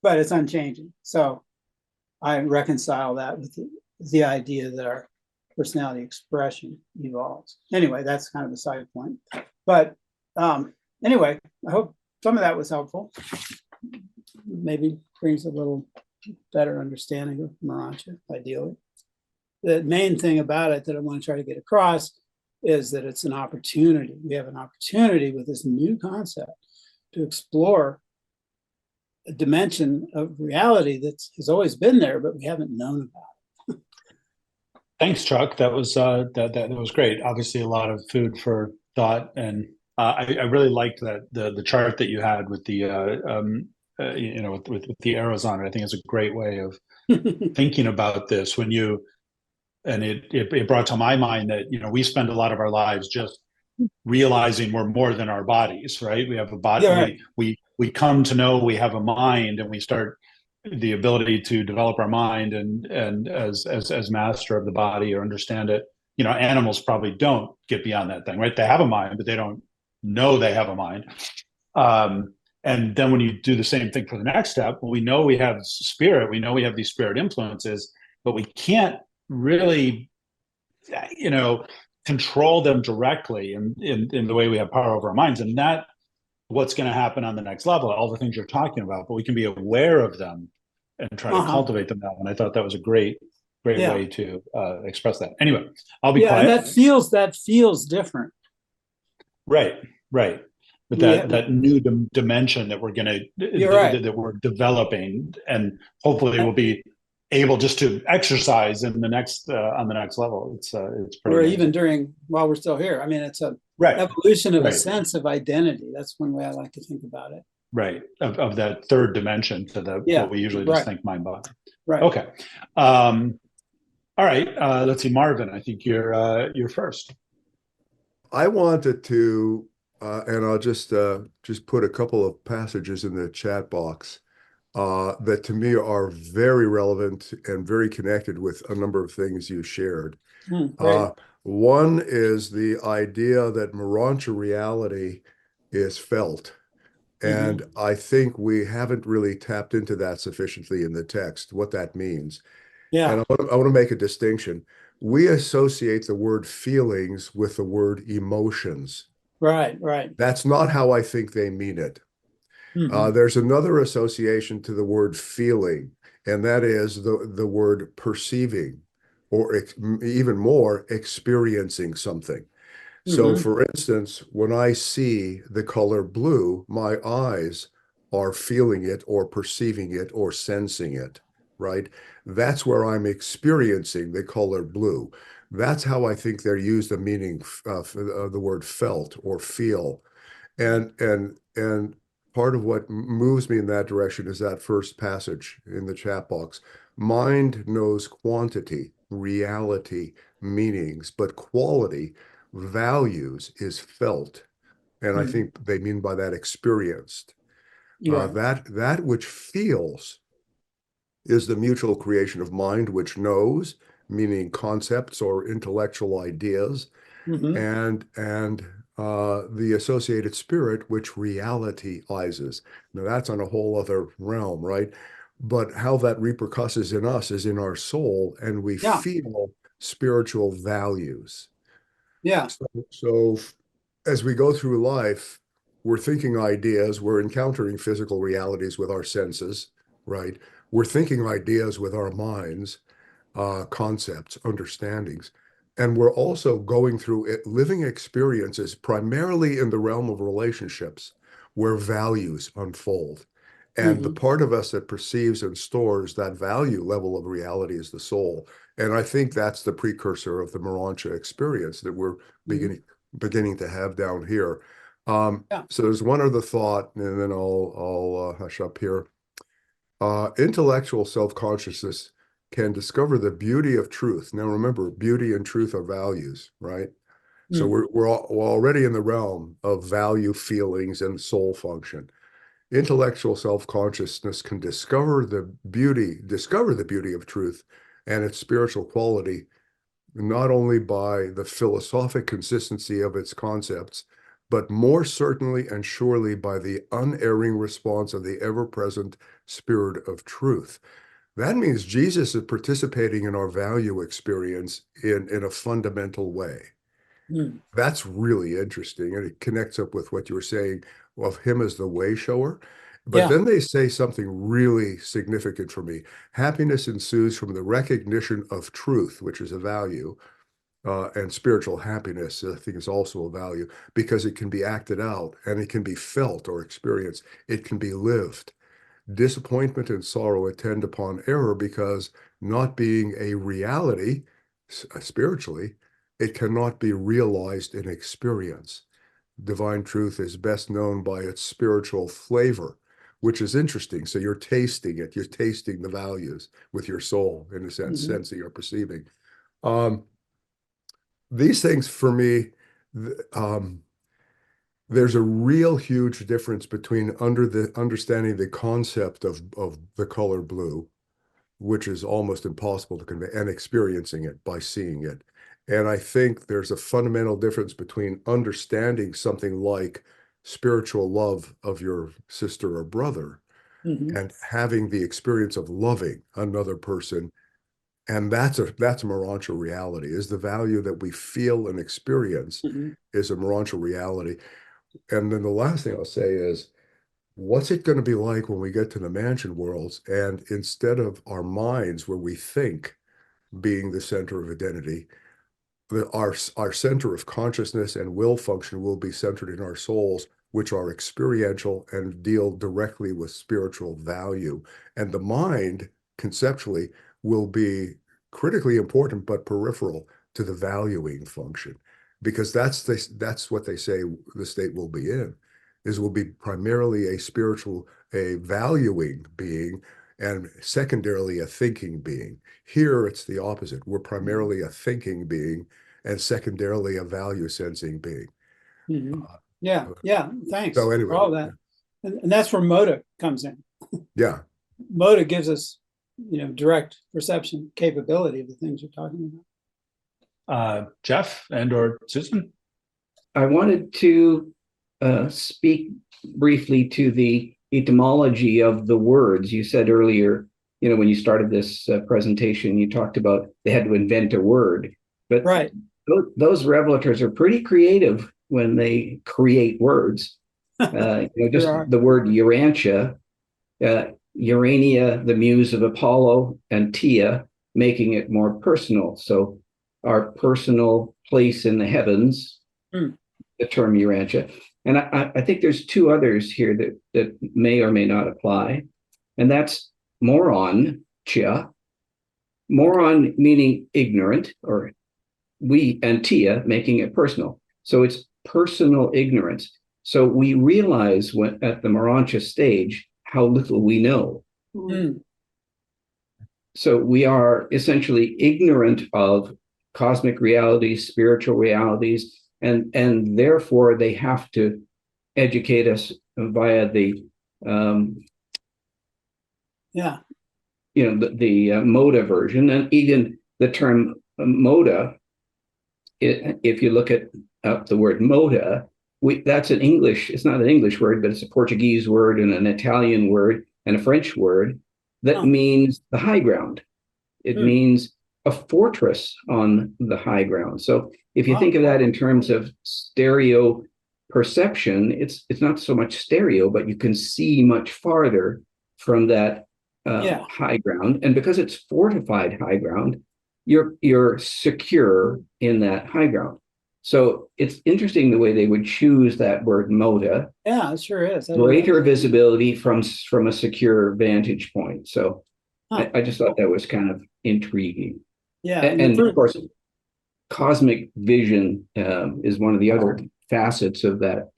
but it's unchanging. So I reconcile that with the idea that our personality expression evolves. Anyway, that's kind of a side point. But anyway, I hope some of that was helpful. Maybe brings a little better understanding of Morontia, ideally. The main thing about it that I want to try to get across is that it's an opportunity. We have an opportunity with this new concept to explore a dimension of reality that has always been there, but we haven't known about. Thanks, Chuck. That was that was great. Obviously, a lot of food for thought, and I really liked that the chart that you had with the with the arrows on it. I think it's a great way of thinking about this. And it brought to my mind that we spend a lot of our lives just realizing we're more than our bodies, right? We have a body. Yeah, right. We come to know we have a mind, and we start the ability to develop our mind and as master of the body or understand it. Animals probably don't get beyond that thing, right? They have a mind, but they don't know they have a mind. And then when you do the same thing for the next step, well, we know we have spirit, we know we have these spirit influences, but we can't really, control them directly in the way we have power over our minds. And that what's going to happen on the next level, all the things you're talking about, but we can be aware of them and try to cultivate them now. And I thought that was a great way to express that. Anyway, I'll be quiet. And that feels different. Right. But that new dimension that we're going to, that we're developing, and hopefully we'll be able just to exercise in the next on the next level. It's pretty or even while we're still here. I mean, it's a evolution of a sense of identity. That's one way I like to think about it. Right, of that third dimension to what we usually just think mind body. Right. Okay. All right. Let's see, Marvin. I think you're first. I wanted to, and I'll just put a couple of passages in the chat box that to me are very relevant and very connected with a number of things you shared. One is the idea that Morontia reality is felt. And I think we haven't really tapped into that sufficiently in the text, what that means. Yeah. And I want to make a distinction. We associate the word feelings with the word emotions. Right. That's not how I think they mean it. There's another association to the word feeling, and that is the word perceiving, or even more, experiencing something. So, for instance, when I see the color blue, my eyes are feeling it or perceiving it or sensing it, right? That's where I'm experiencing the color blue. That's how I think they're used, the meaning of the word felt or feel. And part of what moves me in that direction is that first passage in the chat box. Mind knows quantity, reality, meanings, but quality, values is felt. And I think they mean by that experienced. Right. That which feels is the mutual creation of mind, which knows, meaning concepts or intellectual ideas, Mhm. and the associated spirit, which realitizes. Now that's on a whole other realm, right? But how that repercusses in us is in our soul, and we Yeah. feel spiritual values. Yeah. So as we go through life, we're thinking ideas, we're encountering physical realities with our senses, right? We're thinking ideas with our minds, concepts, understandings. And we're also going through living experiences primarily in the realm of relationships where values unfold. And the Mhm. part of us that perceives and stores that value level of reality is the soul. And I think that's the precursor of the Morontia experience that we're Mhm. beginning to have down here. Yeah. So there's one other thought, and then I'll hush up here. Intellectual self-consciousness can discover the beauty of truth. Now, remember, beauty and truth are values, right? So Mm. we're already in the realm of value, feelings, and soul function. Intellectual self-consciousness can discover the beauty of truth and its spiritual quality, not only by the philosophic consistency of its concepts, but more certainly and surely by the unerring response of the ever-present spirit of truth. That means Jesus is participating in our value experience in a fundamental way. Mm. That's really interesting. And it connects up with what you were saying of him as the way shower. But Yeah. then they say something really significant for me. Happiness ensues from the recognition of truth, which is a value, and spiritual happiness, I think, is also a value because it can be acted out and it can be felt or experienced. It can be lived. Disappointment and sorrow attend upon error because not being a reality spiritually, it cannot be realized in experience. Divine truth is best known by its spiritual flavor, which is interesting. So you're tasting it, you're tasting the values with your soul in a Mhm. sense that you're perceiving. Um, these things for me, um, there's a real huge difference between understanding the concept of the color blue, which is almost impossible to convey, and experiencing it by seeing it. And I think there's a fundamental difference between understanding something like spiritual love of your sister or brother Mhm. and having the experience of loving another person. And that's a Morontia reality, is the value that we feel and experience Mhm. is a Morontia reality. And then the last thing I'll say is, what's it going to be like when we get to the mansion worlds? And instead of our minds, where we think being the center of identity, our center of consciousness and will function will be centered in our souls, which are experiential and deal directly with spiritual value. And the mind, conceptually, will be critically important but peripheral to the valuing function, because that's what they say the state will be in, is will be primarily a spiritual, a valuing being, and secondarily a thinking being. Here it's the opposite. We're primarily a thinking being and secondarily a value sensing being. Mhm. Yeah. Uh, Yeah. Thanks so for anyway, all that. And that's where mota comes in. yeah. Mota gives us, direct perception capability of the things you're talking Jeff and or Susan? I wanted to speak briefly to the etymology of the words. You said earlier, when you started this presentation, you talked about they had to invent a word. But about. Right. those revelators are pretty creative when they create words. Just Sure are. the word Urantia, Urania, the muse of Apollo, and Tia, making it more personal. So our personal place in the heavens, Mm. the term Urantia. And I think there's two others here that may or may not apply. And that's Morontia, moron meaning ignorant, or we and Tia making it personal. So it's personal ignorance. So we realize when at the Morontia stage how little we know. Mm. So we are essentially ignorant of cosmic realities, spiritual realities, and therefore they have to educate us via the Yeah. The mota version, and even the term mota. If you look at the word mota, that's an English. It's not an English word, but it's a Portuguese word and an Italian word and a French word that means the high ground. It means a fortress on the high ground. So if you think of that in terms of stereo perception, it's not so much stereo, but you can see much farther from that high ground. And because it's fortified high ground, you're secure in that high ground. So it's interesting the way they would choose that word mota. Yeah, it sure is. Greater visibility from a secure vantage point. So I just thought that was kind of intriguing. Yeah. And of course, cosmic vision is one of the other facets of that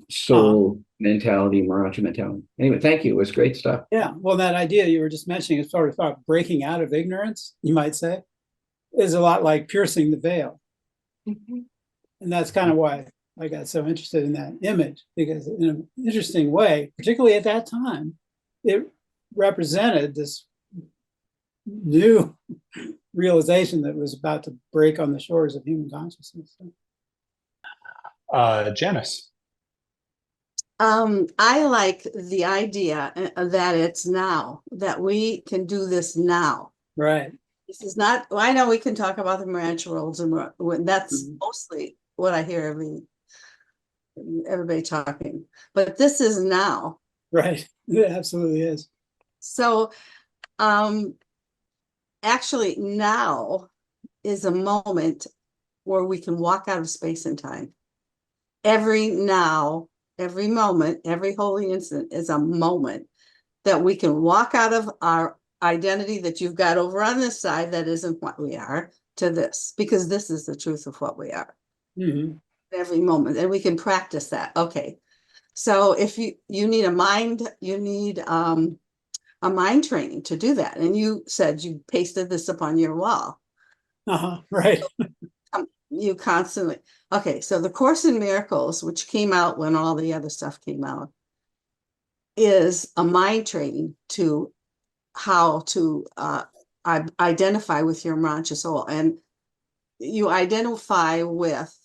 soul mentality, Morontia mentality. Anyway, thank you. It was great stuff. Yeah. Well, that idea you were just mentioning is sort of about breaking out of ignorance, you might say, is a lot like piercing the veil. Mm-hmm. And that's kind of why I got so interested in that image, because in an interesting way, particularly at that time, it represented this new realization that was about to break on the shores of human consciousness. Janice. I like the idea that it's now, that we can do this now. Right. This is not, I know we can talk about the Morontia rules, and that's mostly what I hear everybody talking, but this is now. Right. It absolutely is. So, actually now is a moment where we can walk out of space and time. Every moment, every holy instant is a moment that we can walk out of our identity that you've got over on this side that isn't what we are to this, because this is the truth of what we are. Mm-hmm. Every moment, and we can practice that. Okay, so if you need a mind training to do that, and you said you pasted this up on your wall. Right. You constantly. Okay, so the Course in Miracles, which came out when all the other stuff came out, is a mind training to how to identify with your Morontia soul. And you identify with,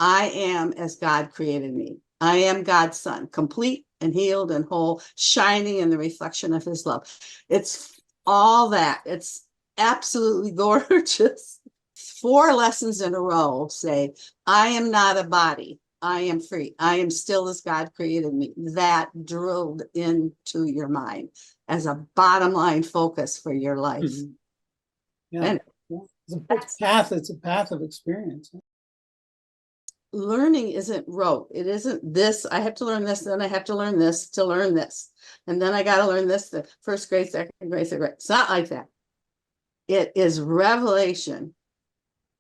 I am as God created me. I am God's son, complete and healed and whole, shining in the reflection of his love. It's all that. It's absolutely gorgeous. 4 lessons in a row say, I am not a body. I am free. I am still as God created me. That drilled into your mind as a bottom line focus for your life. Mm-hmm. Yeah. And it's a path of experience. Learning isn't rote. It isn't this, I have to learn this, then I have to learn this to learn this. And then I got to learn this, the first grade, second grade, third grade. It's not like that. It is revelation.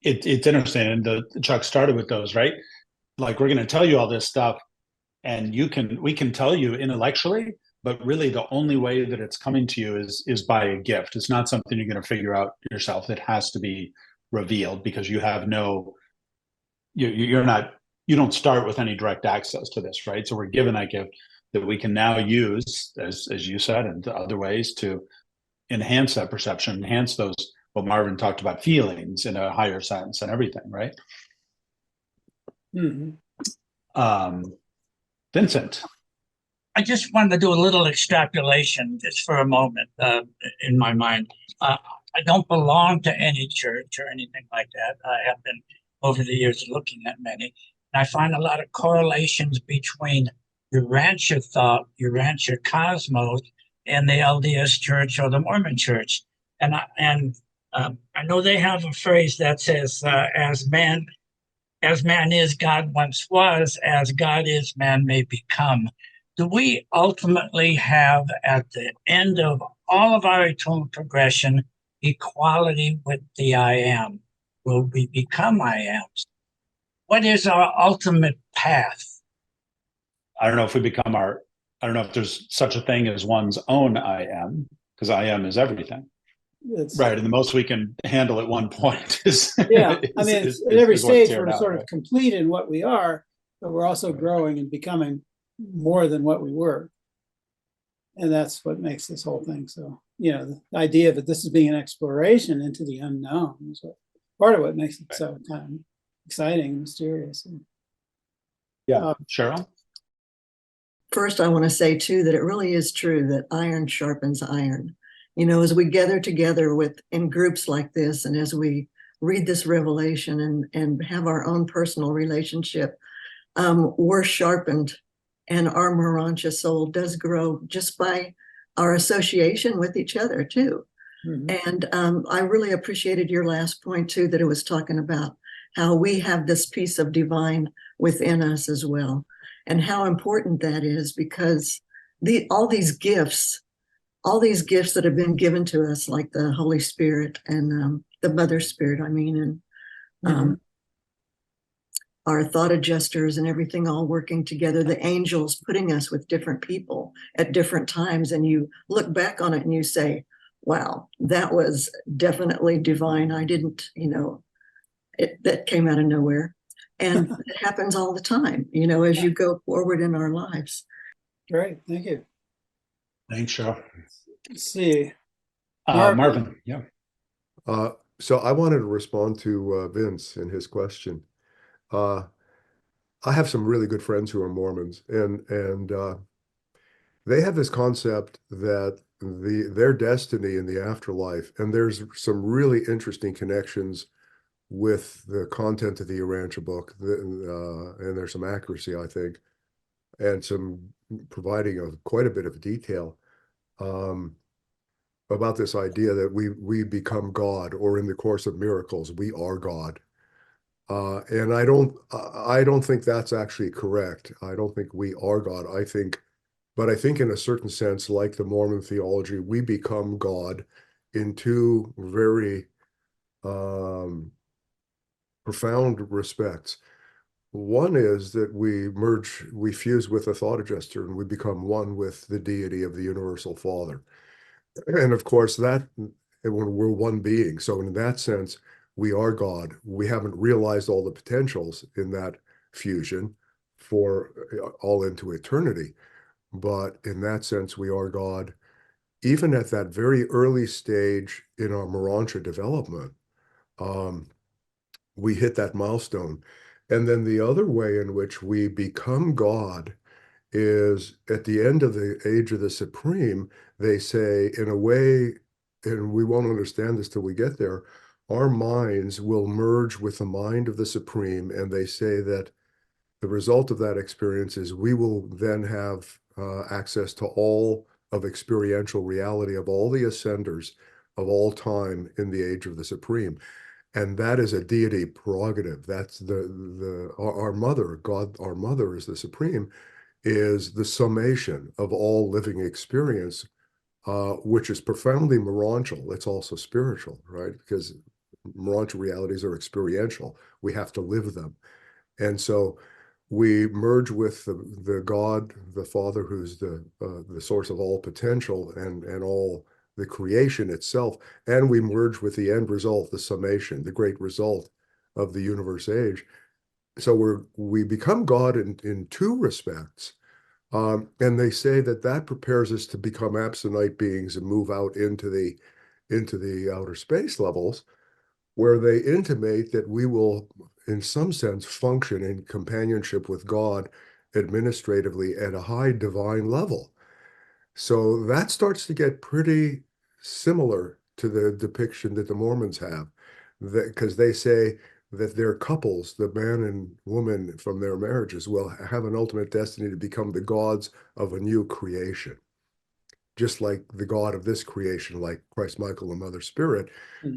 It's interesting, and Chuck started with those, right? Like, we're going to tell you all this stuff, and we can tell you intellectually, but really the only way that it's coming to you is by a gift. It's not something you're going to figure out yourself. It has to be revealed, because you have you don't start with any direct access to this, right? So we're given that gift that we can now use, as you said, and other ways to enhance that perception, enhance those, what Marvin talked about, feelings in a higher sense and everything, right? Mm-hmm. Vincent. I just wanted to do a little extrapolation just for a moment in my mind. I don't belong to any church or anything like that. I have been over the years looking at many. And I find a lot of correlations between Urantia thought, Urantia cosmos, and the LDS church or the Mormon church. And I know they have a phrase that says, as man is, God once was, as God is, man may become. Do we ultimately have, at the end of all of our eternal progression, equality with the I am? Will we become I ams? What is our ultimate path? I don't know if we become I don't know if there's such a thing as one's own I am, because I am is everything. It's, Right. And the most we can handle at one point is, yeah, I mean, at every what's stage, here we're now, sort of right? complete in what we are, but we're also growing and becoming more than what we were. And that's what makes this whole thing so, the idea of it, this is being an exploration into the unknown is part of what makes it so kind of exciting and mysterious. Yeah. Cheryl? First, I want to say too that it really is true that iron sharpens iron. As we gather together in groups like this, and as we read this revelation and have our own personal relationship, we're sharpened, and our Morontia soul does grow just by our association with each other too. And I really appreciated your last point too, that it was talking about how we have this piece of divine within us as well, and how important that is, because all these gifts that have been given to us, like the Holy Spirit and the Mother Spirit, and our thought adjusters and everything all working together, the angels putting us with different people at different times, and you look back on it and you say, wow, that was definitely divine. I didn't, that came out of nowhere. And it happens all the time, as you go forward in our lives. Great, thank you. Thanks, Cheryl. Let's see. Marvin, yeah. So I wanted to respond to Vince and his question. I have some really good friends who are Mormons, and they have this concept that their destiny in the afterlife, and there's some really interesting connections with the content of the Urantia book, and there's some accuracy, I think, and some providing quite a bit of detail about this idea that we become God, or in the course of miracles, we are God. And I don't think that's actually correct. I don't think we are God. But I think in a certain sense, like the Mormon theology, we become God in two very profound respects. One is that we fuse with a thought adjuster, and we become one with the deity of the universal Father. And of course, that when we're one being. So in that sense, we are God. We haven't realized all the potentials in that fusion for all into eternity. But in that sense, we are God. Even at that very early stage in our Morontia development, we hit that milestone. And then the other way in which we become God is at the end of the age of the Supreme, they say, in a way, and we won't understand this till we get there, our minds will merge with the mind of the Supreme. And they say that the result of that experience is we will then have access to all of experiential reality of all the ascenders of all time in the age of the Supreme. And that is a deity prerogative. That's our mother, God, our mother is the Supreme, is the summation of all living experience, which is profoundly morontial. It's also spiritual, right? Because morontial realities are experiential. We have to live them. And so we merge with the God, the Father, who's the source of all potential and all the creation itself, and we merge with the end result, the summation, the great result of the universe age. So we become God in two respects, and they say that prepares us to become absonite beings and move out into the outer space levels, where they intimate that we will, in some sense, function in companionship with God administratively at a high divine level. So that starts to get pretty similar to the depiction that the Mormons have, because they say that their couples, the man and woman from their marriages, will have an ultimate destiny to become the gods of a new creation, just like the God of this creation, like Christ, Michael, and Mother Spirit.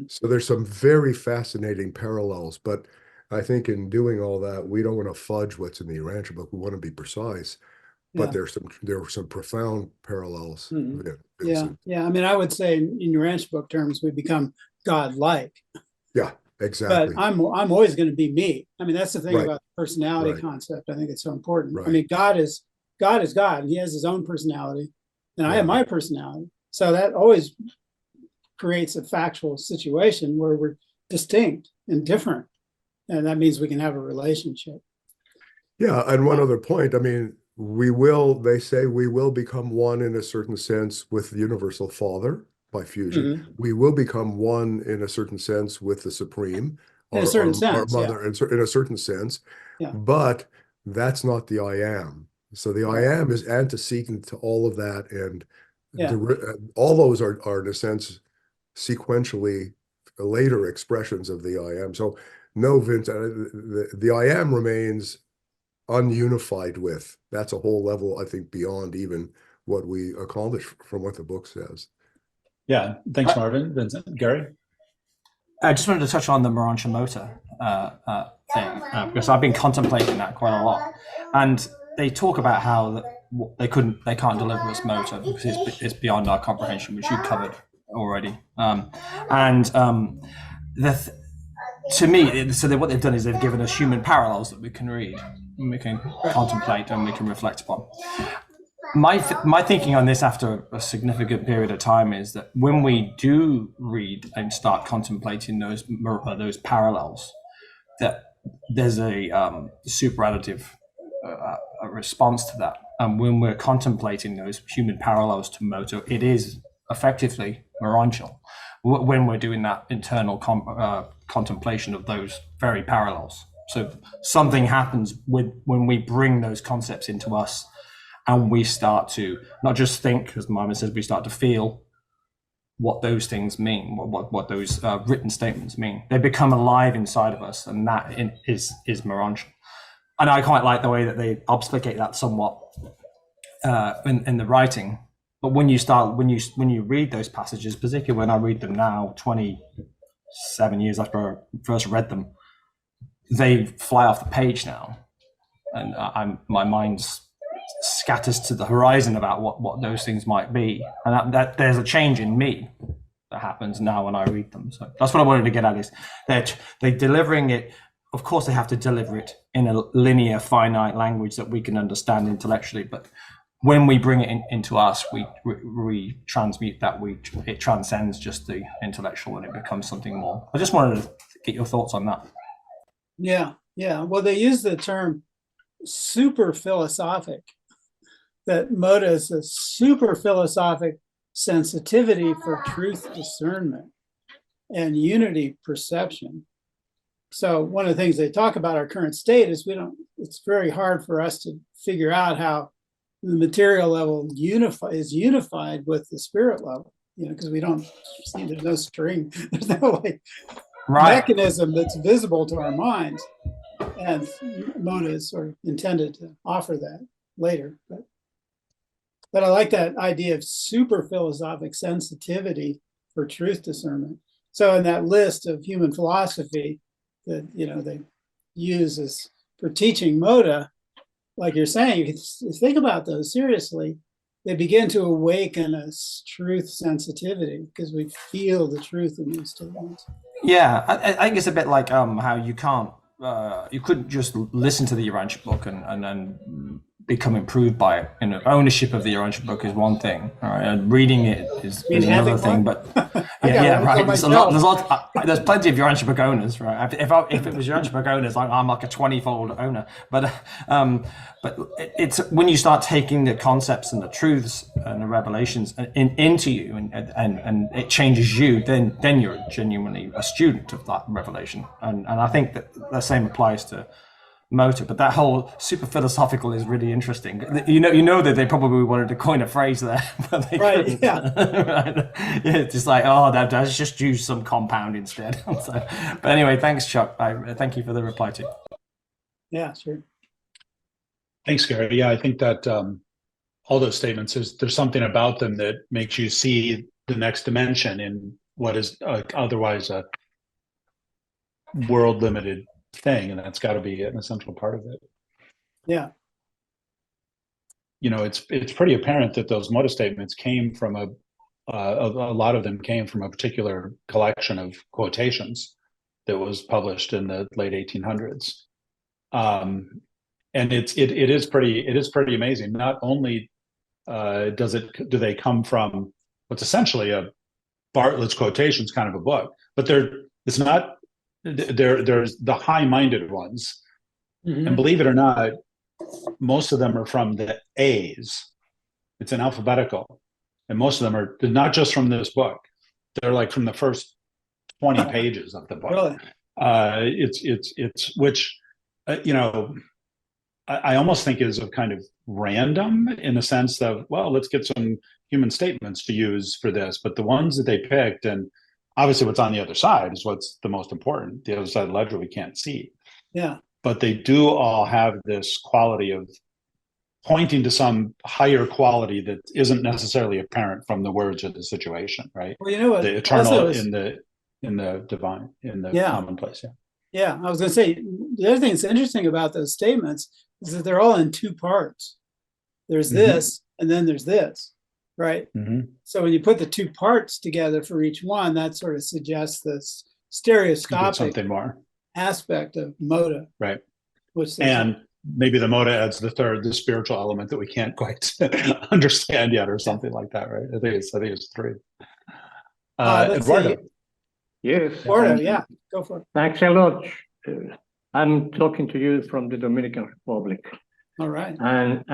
So there's some very fascinating parallels, but I think in doing all that, we don't want to fudge what's in the Urantia book. We want to be precise. But there were some profound parallels. Yeah. I mean, I would say in Urantia book terms, we become God-like. Yeah, exactly. But I'm always going to be me. I mean, that's the thing Right. about the personality Right. concept. I think it's so important. Right. I mean, God is God is God, and he has his own personality, and I Yeah. have my personality. So that always creates a factual situation where we're distinct and different. And that means we can have a relationship. Yeah, and one other point, I mean, they say we will become one in a certain sense with the universal Father by fusion. We will become one in a certain sense with the Supreme, In a certain our sense, yeah. mother, in a certain sense. Yeah. But that's not the I am. So the I Right. am is antecedent to all of that, and Yeah. all those are in a sense sequentially later expressions of the I am. So no, Vince, the I am remains ununified with. That's a whole level, I think, beyond even what we accomplish from what the book says. Yeah, thanks, Marvin. Vincent, Gary? I just wanted to touch on the Morontia mota thing, because I've been contemplating that quite a lot. And they talk about how they can't deliver us mota because it's beyond our comprehension, which you covered already. To me, what they've done is they've given us human parallels that we can read, and we can contemplate, and we can reflect upon. My thinking on this after a significant period of time is that when we do read and start contemplating those parallels, that there's a superadditive a response to that. And when we're contemplating those human parallels to mota, it is effectively Morontial when we're doing that internal contemplation of those very parallels. So something happens when we bring those concepts into us, and we start to not just think, as Marvin says, we start to feel what those things mean, what those written statements mean. They become alive inside of us, and that is Morontial. And I quite like the way that they obfuscate that somewhat in the writing. But when you read those passages, particularly when I read them now, 27 years after I first read them, they fly off the page now, and my mind's scatters to the horizon about what those things might be, and that there's a change in me that happens now when I read them. So that's what I wanted to get at, is that they're delivering it. Of course, they have to deliver it in a linear, finite language that we can understand intellectually, but when we bring it into us, we transmute that. It transcends just the intellectual, and it becomes something more. I just wanted to get your thoughts on that. Yeah. Well, they use the term super philosophic, that mota is a super philosophic sensitivity for truth discernment and unity perception. So one of the things they talk about our current state is it's very hard for us to figure out how the material level is unified with the spirit level, because we don't see, there's no string, there's no mechanism that's visible to our minds. And mota is sort of intended to offer that later. But I like that idea of super philosophic sensitivity for truth discernment. So in that list of human philosophy that they use as for teaching mota, like you're saying, if you think about those seriously, they begin to awaken a truth sensitivity because we feel the truth in these statements. Yeah, I think it's a bit like how you couldn't just listen to the Urantia book and then become improved by it. Ownership of the Urantia book is one thing, all right, and reading it is another thing. But right. There's plenty of Urantia book owners, right? If it was Urantia book owners, I'm like a 20-fold owner. But it's when you start taking the concepts and the truths and the revelations into you, and it changes you, then you're genuinely a student of that revelation. And I think that the same applies to mota, but that whole super philosophical is really interesting. You know that they probably wanted to coin a phrase there, but they couldn't. Right? It's just like, let's just use some compound instead. But anyway, thanks, Chuck. Thank you for the reply too. Yeah, sure. Thanks, Gary. Yeah, I think that all those statements, there's something about them that makes you see the next dimension in what is otherwise a world limited thing, and that's got to be an essential part of it. Yeah. It's pretty apparent that those mota statements came from a lot of them came from a particular collection of quotations that was published in the late 1800s. and it is pretty amazing. Not only do they come from what's essentially a Bartlett's quotations kind of a book, but there's the high-minded ones, Mhm. and believe it or not, most of them are from the A's. It's an alphabetical, and most of them are not just from this book. They're like from the first 20 pages of the book. Really? It's which I almost think is a kind of random in the sense of, well, let's get some human statements to use for this. But the ones that they picked, and obviously what's on the other side is what's the most important. The other side of the ledger we can't see. Yeah. But they do all have this quality of pointing to some higher quality that isn't necessarily apparent from the words or the situation, right? Well, you know what? The eternal Also is- in the divine, in the Yeah. commonplace. Yeah. Yeah, I was going to say, the other thing that's interesting about those statements is that they're all in two parts. There's this, and then there's this, right? Mhm. So when you put the two parts together for each one, that sort of suggests this Get stereoscopic something more, aspect of mota, right? which And maybe the mota adds the spiritual element that we can't quite understand yet, or something like that, right? I think it's three. let's Eduardo. see. Yes. Eduardo, yeah, go for it. Thanks a lot. I'm talking to you from the Dominican Republic, All right. and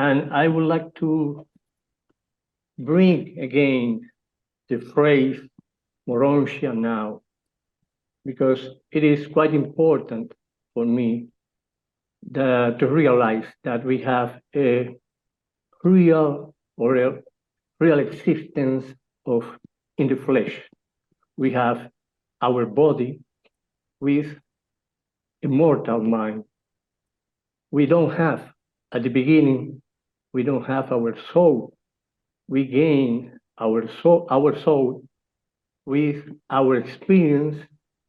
I would like to bring again the phrase Morontia now, because it is quite important for me to realize that we have a real existence in the flesh. We have our body with a mortal mind. We don't have, at the beginning, we don't have our soul. We gain our soul with our experience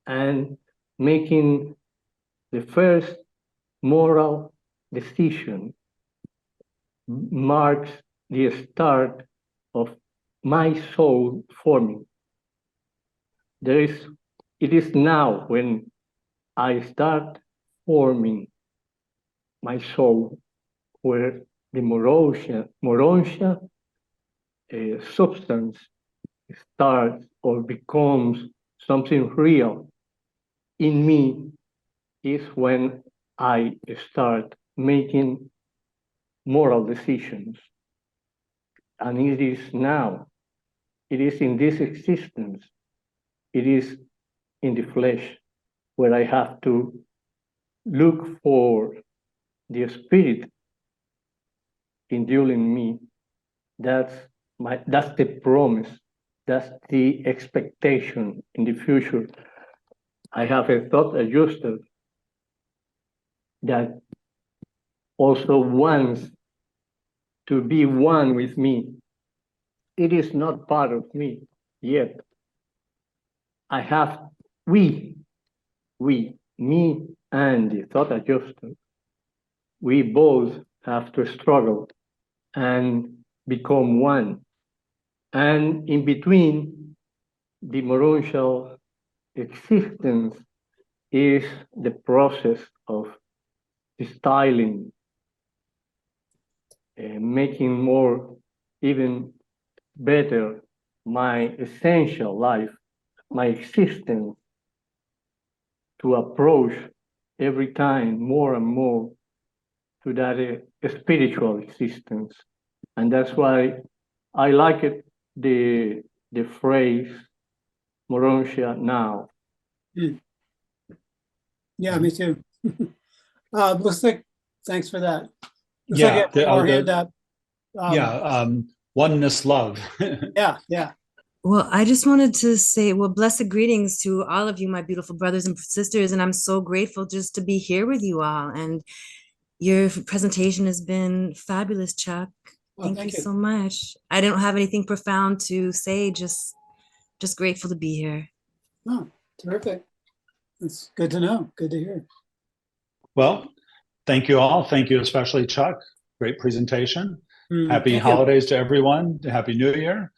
and making the first moral decision marks the start of my soul forming. It is now when I start forming my soul where the Morontia substance starts or becomes something real in me, is when I start making moral decisions. And it is now, it is in this existence, it is in the flesh where I have to look for the spirit indwelling me. That's the promise. That's the expectation in the future. I have a thought adjuster that also wants to be one with me. It is not part of me yet. Me and the thought adjuster, we both have to struggle and become one. And in between, the Morontial existence is the process of styling, making more, even better, my essential life, my existence, to approach every time more and more to that spiritual existence. And that's why I like it, the phrase Morontia now. Yeah, me too. Looks like, thanks for that. Looks Yeah, like you have more hand up. Oneness love. Yeah. Well, I just wanted to say, well, blessed greetings to all of you, my beautiful brothers and sisters. And I'm so grateful just to be here with you all. And your presentation has been fabulous, Chuck. Well, Thank you so much. I don't have anything profound to say, just grateful to be here. Oh, terrific. It's good to know. Good to hear. Well, thank you all. Thank you, especially Chuck. Great presentation. Happy thank you. holidays to everyone. Happy New Year.